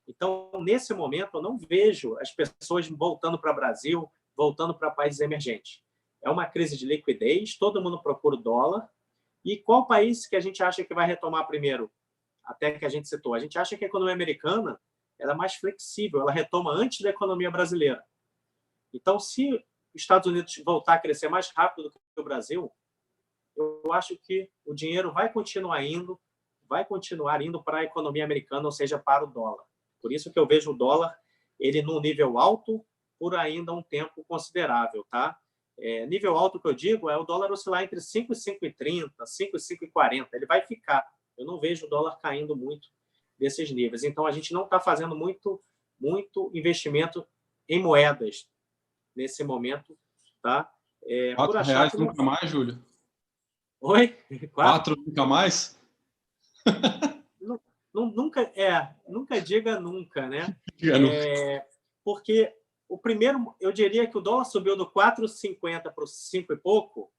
B: Então, nesse momento, eu não vejo as pessoas voltando para o Brasil, voltando para países emergentes. É uma crise de liquidez, todo mundo procura o dólar. E qual país que a gente acha que vai retomar primeiro? Até que a gente citou. A gente acha que a economia americana ela é mais flexível, ela retoma antes da economia brasileira. Então, se os Estados Unidos voltar a crescer mais rápido do que o Brasil, eu acho que o dinheiro vai continuar indo para a economia americana, ou seja, para o dólar. Por isso que eu vejo o dólar ele num nível alto por ainda um tempo considerável, tá? Nível alto que eu digo é o dólar oscilar entre 5,530, 5,540. Ele vai ficar. Eu não vejo o dólar caindo muito desses níveis. Então, a gente não está fazendo muito investimento em moedas nesse momento. Tá? Por achar
A: R$ 4
B: que
A: nunca mais, Júlio?
B: Oi?
A: 4 nunca mais?
B: Nunca diga nunca, né?
A: Diga nunca.
B: Porque o primeiro, eu diria que o dólar subiu do 4,50 para o 5 e pouco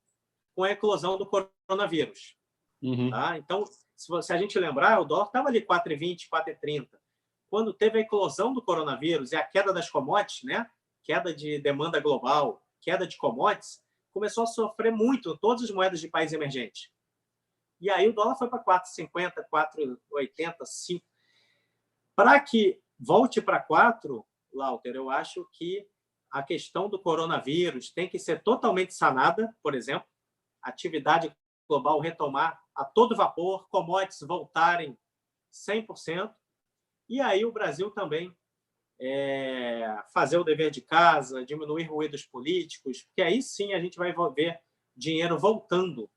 B: com a eclosão do coronavírus.
A: Uhum.
B: Tá? Então, se a gente lembrar, o dólar estava ali 4,20, 4,30. Quando teve a eclosão do coronavírus e a queda das commodities, né? Queda de demanda global, queda de commodities, começou a sofrer muito todas as moedas de país emergente. E aí o dólar foi para 4,50, 4,80, 5. Para que volte para 4, Lauter, eu acho que a questão do coronavírus tem que ser totalmente sanada, por exemplo, a atividade global retomar a todo vapor, commodities voltarem 100%, e aí o Brasil também fazer o dever de casa, diminuir ruídos políticos, porque aí sim a gente vai ver dinheiro voltando,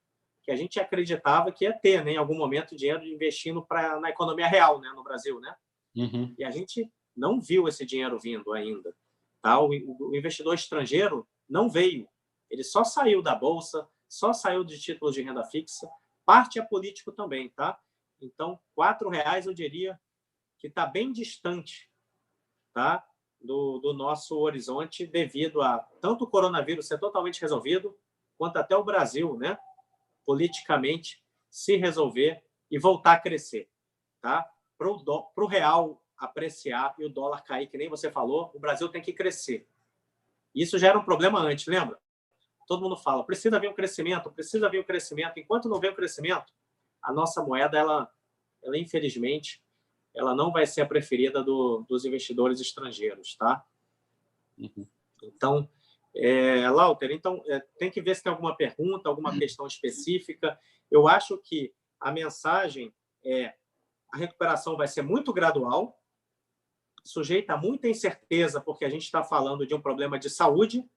B: que a gente acreditava que ia ter, né, em algum momento, dinheiro investindo na economia real, né, no Brasil, né?
A: Uhum.
B: E a gente não viu esse dinheiro vindo ainda. Tá? O investidor estrangeiro não veio. Ele só saiu da Bolsa, só saiu de títulos de renda fixa. Parte é político também. Tá? Então, R$ 4 eu diria que está bem distante, tá? do nosso horizonte, devido a tanto o coronavírus ser totalmente resolvido, quanto até o Brasil, né, politicamente, se resolver e voltar a crescer. Tá? Para o real apreciar e o dólar cair, que nem você falou, o Brasil tem que crescer. Isso já era um problema antes, lembra? Todo mundo fala, precisa vir um crescimento, precisa vir um crescimento. Enquanto não vem o crescimento, a nossa moeda, ela infelizmente, ela não vai ser a preferida dos investidores estrangeiros, tá?
A: Uhum.
B: Então, Lauter, então, tem que ver se tem alguma pergunta, alguma questão específica. Eu acho que a mensagem a recuperação vai ser muito gradual, sujeita a muita incerteza, porque a gente está falando de um problema de saúde,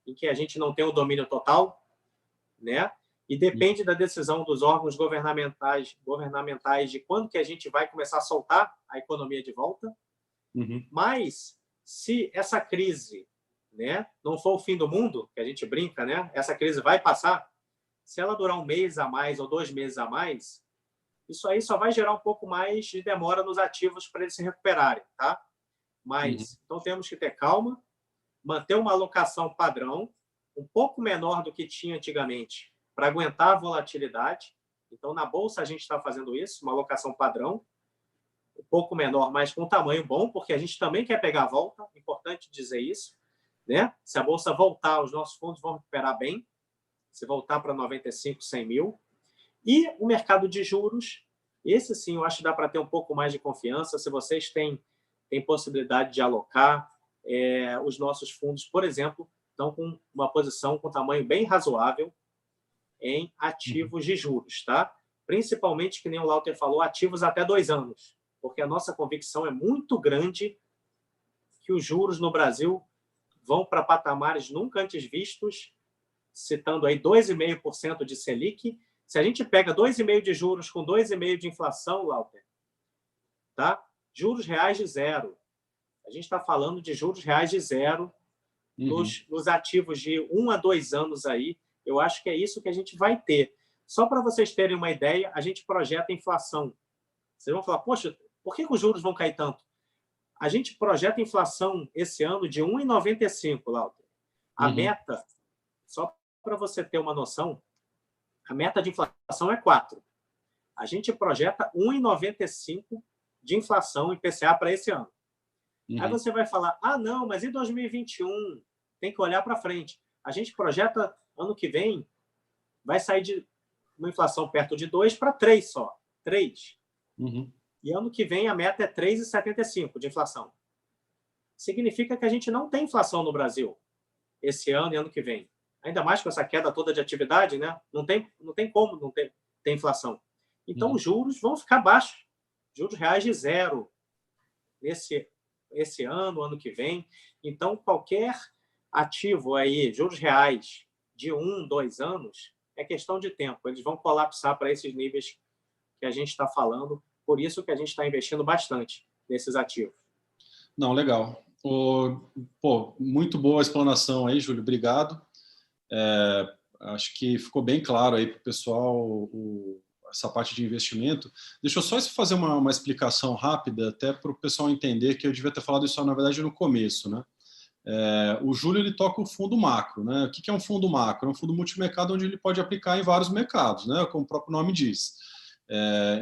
B: em que a gente não tem o domínio total, né? E depende da decisão dos órgãos governamentais de quando que a gente vai começar a soltar a economia de volta.
A: Uhum.
B: Mas, se essa crise, né, não for o fim do mundo, que a gente brinca, né? Essa crise vai passar. Se ela durar 1 mês a mais ou 2 meses a mais, isso aí só vai gerar um pouco mais de demora nos ativos para eles se recuperarem, tá? Mas, então, temos que ter calma, manter uma alocação padrão, um pouco menor do que tinha antigamente, para aguentar a volatilidade. Então, na Bolsa, a gente está fazendo isso, uma alocação padrão, um pouco menor, mas com tamanho bom, porque a gente também quer pegar a volta, importante dizer isso, né? Se a Bolsa voltar, os nossos fundos vão recuperar bem, se voltar para 95, 100 mil. E o mercado de juros, esse sim, eu acho que dá para ter um pouco mais de confiança. Se vocês têm possibilidade de alocar, os nossos fundos, por exemplo, estão com uma posição com tamanho bem razoável em ativos de juros, tá? Principalmente, que nem o Lauter falou, ativos até 2 anos, porque a nossa convicção é muito grande que os juros no Brasil vão para patamares nunca antes vistos, citando aí 2,5% de Selic. Se a gente pega 2,5% de juros com 2,5% de inflação, Lauter, tá? Juros reais de zero. A gente está falando de juros reais de zero nos ativos de 1 a 2 anos aí. Eu acho que é isso que a gente vai ter. Só para vocês terem uma ideia, a gente projeta inflação. Vocês vão falar, poxa, por que os juros vão cair tanto? A gente projeta inflação esse ano de 1,95, Lauter. A meta, só para você ter uma noção, a meta de inflação é 4. A gente projeta 1,95 de inflação IPCA para esse ano. Aí você vai falar, não, mas e 2021? Tem que olhar para frente. A gente projeta, ano que vem, vai sair de uma inflação perto de 2 para 3 só. 3. E ano que vem a meta é 3,75 de inflação. Significa que a gente não tem inflação no Brasil esse ano e ano que vem. Ainda mais com essa queda toda de atividade, né? Não tem como não ter inflação. Então, os juros vão ficar baixos. Juros reais de zero esse ano que vem. Então, qualquer ativo aí, juros reais de 1, 2 anos, é questão de tempo. Eles vão colapsar para esses níveis que a gente está falando. Por isso que a gente está investindo bastante nesses ativos.
A: Não, legal. Pô, muito boa a explanação aí, Júlio. Obrigado. Acho que ficou bem claro aí para o pessoal essa parte de investimento. Deixa eu só fazer uma explicação rápida, até para o pessoal entender que eu devia ter falado isso, na verdade, no começo, né? O Júlio ele toca o fundo macro, né? O que é um fundo macro? É um fundo multimercado onde ele pode aplicar em vários mercados, né? Como o próprio nome diz.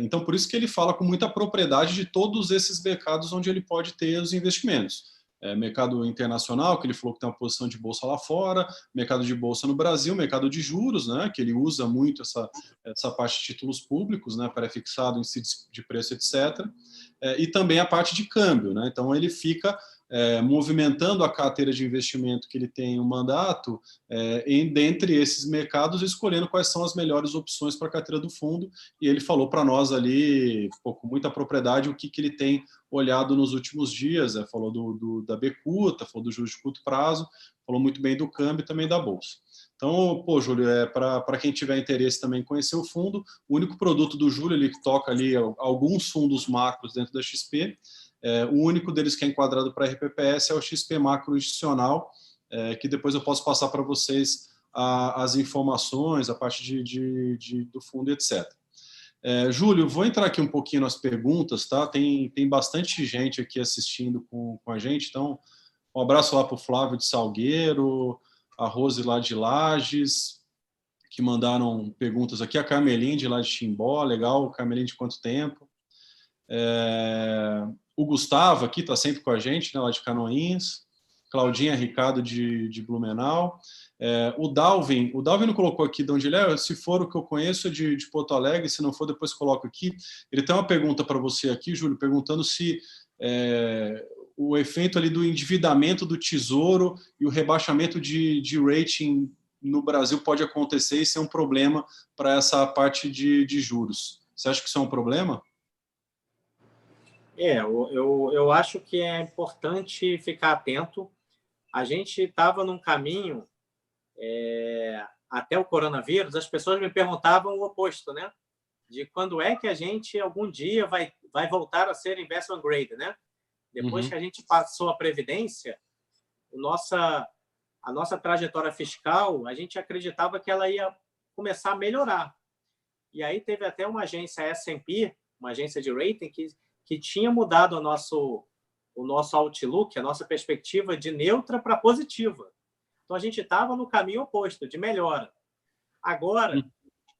A: Então, por isso que ele fala com muita propriedade de todos esses mercados onde ele pode ter os investimentos. Mercado internacional, que ele falou que tem uma posição de bolsa lá fora, mercado de bolsa no Brasil, mercado de juros, né, que ele usa muito essa parte de títulos públicos, né, pré-fixado, índice de preço, etc. E também a parte de câmbio, né, então ele fica movimentando a carteira de investimento que ele tem o mandato dentre esses mercados, escolhendo quais são as melhores opções para a carteira do fundo, e ele falou para nós ali, com muita propriedade, o que ele tem olhado nos últimos dias, falou da Becuta, falou do juros de curto prazo, falou muito bem do câmbio e também da Bolsa. Então, pô, Júlio, para quem tiver interesse também em conhecer o fundo, o único produto do Júlio, ele toca ali alguns fundos macros dentro da XP, o único deles que é enquadrado para RPPS é o XP Macro Institucional, que depois eu posso passar para vocês as informações, a parte do fundo, etc. Júlio, vou entrar aqui um pouquinho nas perguntas, tá? Tem bastante gente aqui assistindo com a gente, então um abraço lá para o Flávio de Salgueiro, a Rose lá de Lages, que mandaram perguntas aqui, a Carmeline de lá de Timbó, legal, Carmeline de quanto tempo? O Gustavo aqui está sempre com a gente, né, lá de Canoinhas, Claudinha Ricardo de Blumenau, o Dalvin não colocou aqui de onde ele é, se for o que eu conheço é de Porto Alegre, se não for depois coloco aqui. Ele tem uma pergunta para você aqui, Júlio, perguntando se o efeito ali do endividamento do Tesouro e o rebaixamento de rating no Brasil pode acontecer e ser um problema para essa parte de juros. Você acha que isso é um problema?
B: Eu acho que é importante ficar atento. A gente estava num caminho, até o coronavírus, as pessoas me perguntavam o oposto, né? De quando é que a gente, algum dia, vai voltar a ser investment grade, né? Depois que a gente passou a Previdência, a nossa trajetória fiscal, a gente acreditava que ela ia começar a melhorar. E aí teve até uma agência S&P, uma agência de rating, que tinha mudado o nosso outlook, a nossa perspectiva de neutra para positiva. Então, a gente estava no caminho oposto, de melhora. Agora,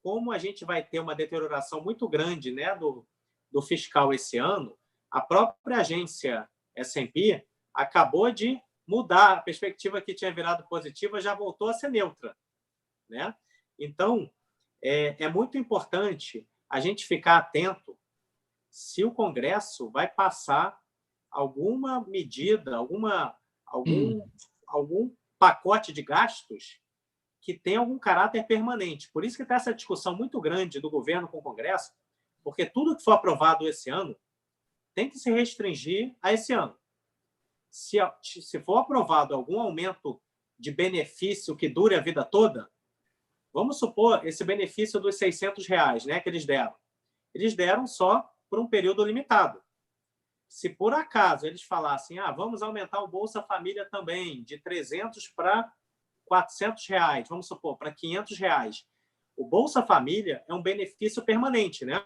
B: como a gente vai ter uma deterioração muito grande, né, do fiscal esse ano, a própria agência S&P acabou de mudar a perspectiva que tinha virado positiva, já voltou a ser neutra, né? Então, é muito importante a gente ficar atento se o Congresso vai passar alguma medida, algum pacote de gastos que tem algum caráter permanente. Por isso que está essa discussão muito grande do governo com o Congresso, porque tudo que for aprovado esse ano tem que se restringir a esse ano. Se for aprovado algum aumento de benefício que dure a vida toda, vamos supor esse benefício dos R$600, né, que eles deram. Eles deram só por um período limitado. Se por acaso eles falassem, vamos aumentar o Bolsa Família também, de R$300 para R$400, vamos supor, para R$500. O Bolsa Família é um benefício permanente, né?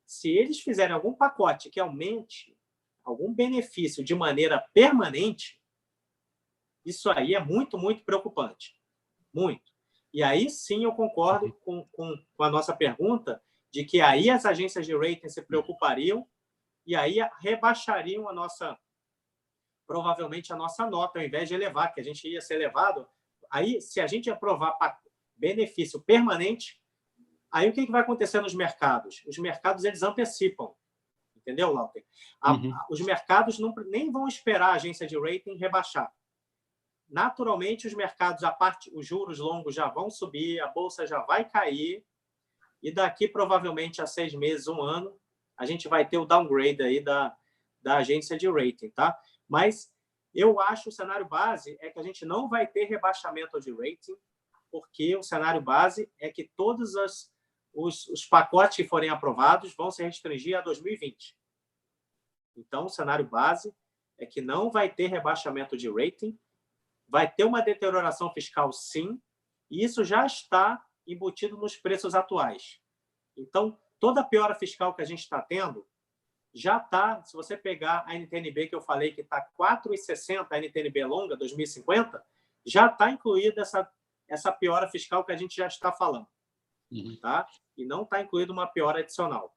B: Se eles fizerem algum pacote que aumente algum benefício de maneira permanente, isso aí é muito, muito preocupante. Muito. E aí sim eu concordo com a nossa pergunta de que aí as agências de rating se preocupariam e aí rebaixariam provavelmente a nossa nota, ao invés de elevar, que a gente ia ser elevado. Aí, se a gente aprovar benefício permanente, aí o que vai acontecer nos mercados? Os mercados, eles antecipam. Entendeu, Lauter? Os mercados nem vão esperar a agência de rating rebaixar. Naturalmente, os mercados, os juros longos já vão subir, a bolsa já vai cair, e daqui, provavelmente, a 6 meses, 1 ano, a gente vai ter o downgrade aí da agência de rating, tá? Mas Eu acho o cenário base é que a gente não vai ter rebaixamento de rating, porque o cenário base é que todos os pacotes que forem aprovados vão se restringir a 2020. Então, o cenário base é que não vai ter rebaixamento de rating, vai ter uma deterioração fiscal, sim, e isso já está embutido nos preços atuais. Então, toda a piora fiscal que a gente está tendo já está, se você pegar a NTNB que eu falei que está 4,60, a NTNB longa, 2050, já está incluída essa piora fiscal que a gente já está falando. Tá? E não está incluída uma piora adicional.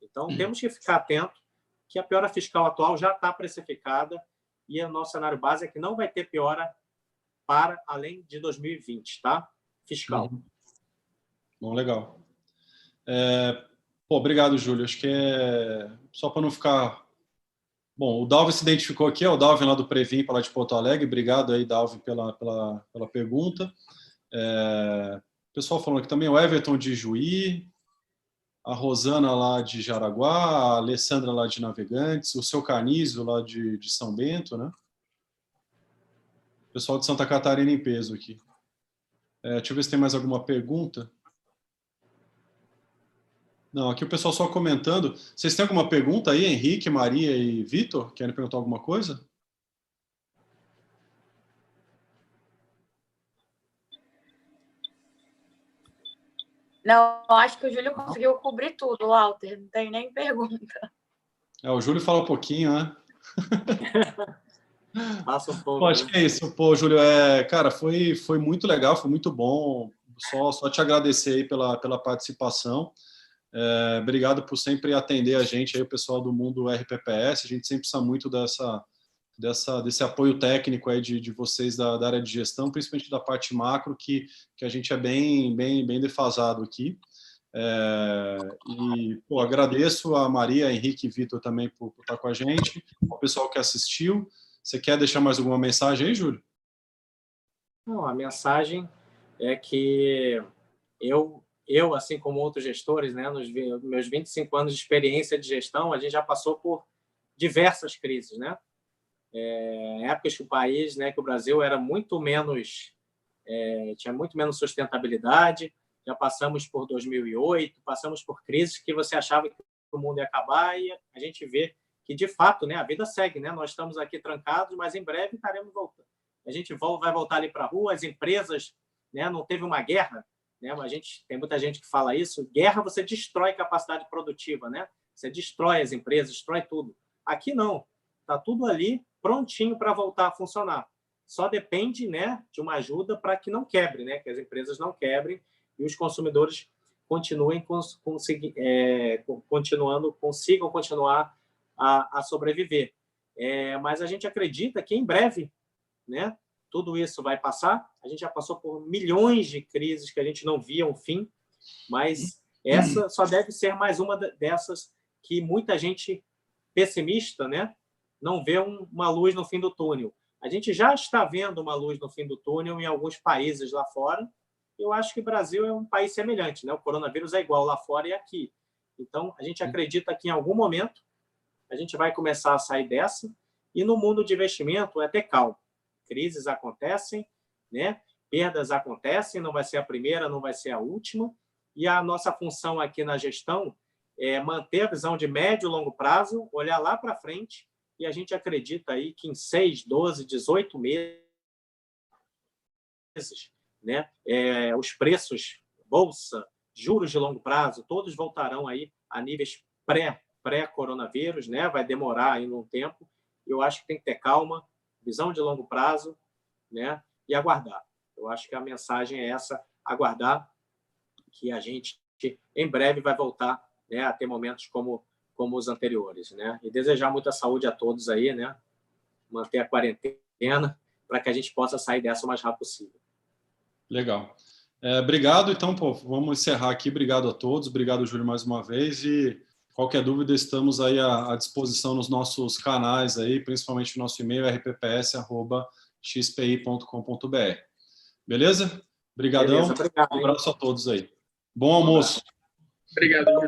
B: Então, temos que ficar atento que a piora fiscal atual já está precificada e o nosso cenário base é que não vai ter piora para além de 2020, tá? Fiscal.
A: Bom, legal. Obrigado, Júlio. Acho que só para não ficar... Bom, o Dalvin se identificou aqui, o Dalvin lá do Previm, lá de Porto Alegre. Obrigado aí, Dalvin, pela pergunta. O pessoal falando aqui também, o Everton de Juí, a Rosana lá de Jaraguá, a Alessandra lá de Navegantes, o seu Canísio lá de São Bento, né? O pessoal de Santa Catarina em peso aqui. Deixa eu ver se tem mais alguma pergunta. Não, aqui o pessoal só comentando. Vocês têm alguma pergunta aí, Henrique, Maria e Vitor? Querem perguntar alguma coisa?
C: Não, acho que o Júlio conseguiu cobrir tudo, Walter. Não tem nem pergunta.
A: O Júlio fala um pouquinho, né?
B: Passa um pouco.
A: Pô, acho que é isso. Pô, Júlio, cara, foi muito legal, foi muito bom. Só te agradecer aí pela participação. Obrigado por sempre atender a gente aí, o pessoal do mundo RPPS. A gente sempre precisa muito desse apoio técnico aí de vocês da área de gestão, principalmente da parte macro, que a gente é bem defasado aqui. Agradeço a Maria, Henrique e Vitor também por estar com a gente, o pessoal que assistiu. Você quer deixar mais alguma mensagem aí, Júlio?
B: Não, a mensagem é que eu, assim como outros gestores, né, nos meus 25 anos de experiência de gestão, a gente já passou por diversas crises, né? Épocas que o país, né, que o Brasil era muito menos, tinha muito menos sustentabilidade. Já passamos por 2008, passamos por crises que você achava que o mundo ia acabar e a gente vê que, de fato, né, a vida segue, né? Nós estamos aqui trancados, mas em breve estaremos voltando. A gente vai voltar ali para a rua, as empresas, né, não teve uma guerra, né? Tem muita gente que fala isso. Guerra, você destrói capacidade produtiva, né? Você destrói as empresas, destrói tudo. Aqui não. Está tudo ali prontinho para voltar a funcionar. Só depende, né, de uma ajuda para que não quebre, né? Que as empresas não quebrem e os consumidores consigam continuar a sobreviver. Mas a gente acredita que em breve, né, tudo isso vai passar. A gente já passou por milhões de crises que a gente não via um fim, mas essa só deve ser mais uma dessas que muita gente pessimista, né, não vê uma luz no fim do túnel. A gente já está vendo uma luz no fim do túnel em alguns países lá fora. Eu acho que o Brasil é um país semelhante, né? O coronavírus é igual lá fora e aqui. Então, a gente acredita que em algum momento a gente vai começar a sair dessa. E no mundo de investimento é ter calma. Crises acontecem, né? Perdas acontecem, não vai ser a primeira, não vai ser a última. E a nossa função aqui na gestão é manter a visão de médio e longo prazo, olhar lá para frente, e a gente acredita aí que em 6, 12, 18 meses, né, os preços, bolsa, juros de longo prazo, todos voltarão aí a níveis pré-coronavírus, né? Vai demorar ainda um tempo. Eu acho que tem que ter calma, visão de longo prazo, né? E aguardar. Eu acho que a mensagem é essa, aguardar que a gente em breve vai voltar, né, a ter momentos como os anteriores, né? E desejar muita saúde a todos aí, né? Manter a quarentena para que a gente possa sair dessa o mais rápido possível.
A: Legal. Obrigado. Então, vamos encerrar aqui. Obrigado a todos. Obrigado, Júlio, mais uma vez. E qualquer dúvida, estamos aí à disposição nos nossos canais, aí, principalmente no nosso e-mail, rpps@xpi.com.br. Beleza? Obrigadão.
B: Beleza, obrigado,
A: um abraço a todos aí. Bom almoço.
D: Obrigado, Júlio.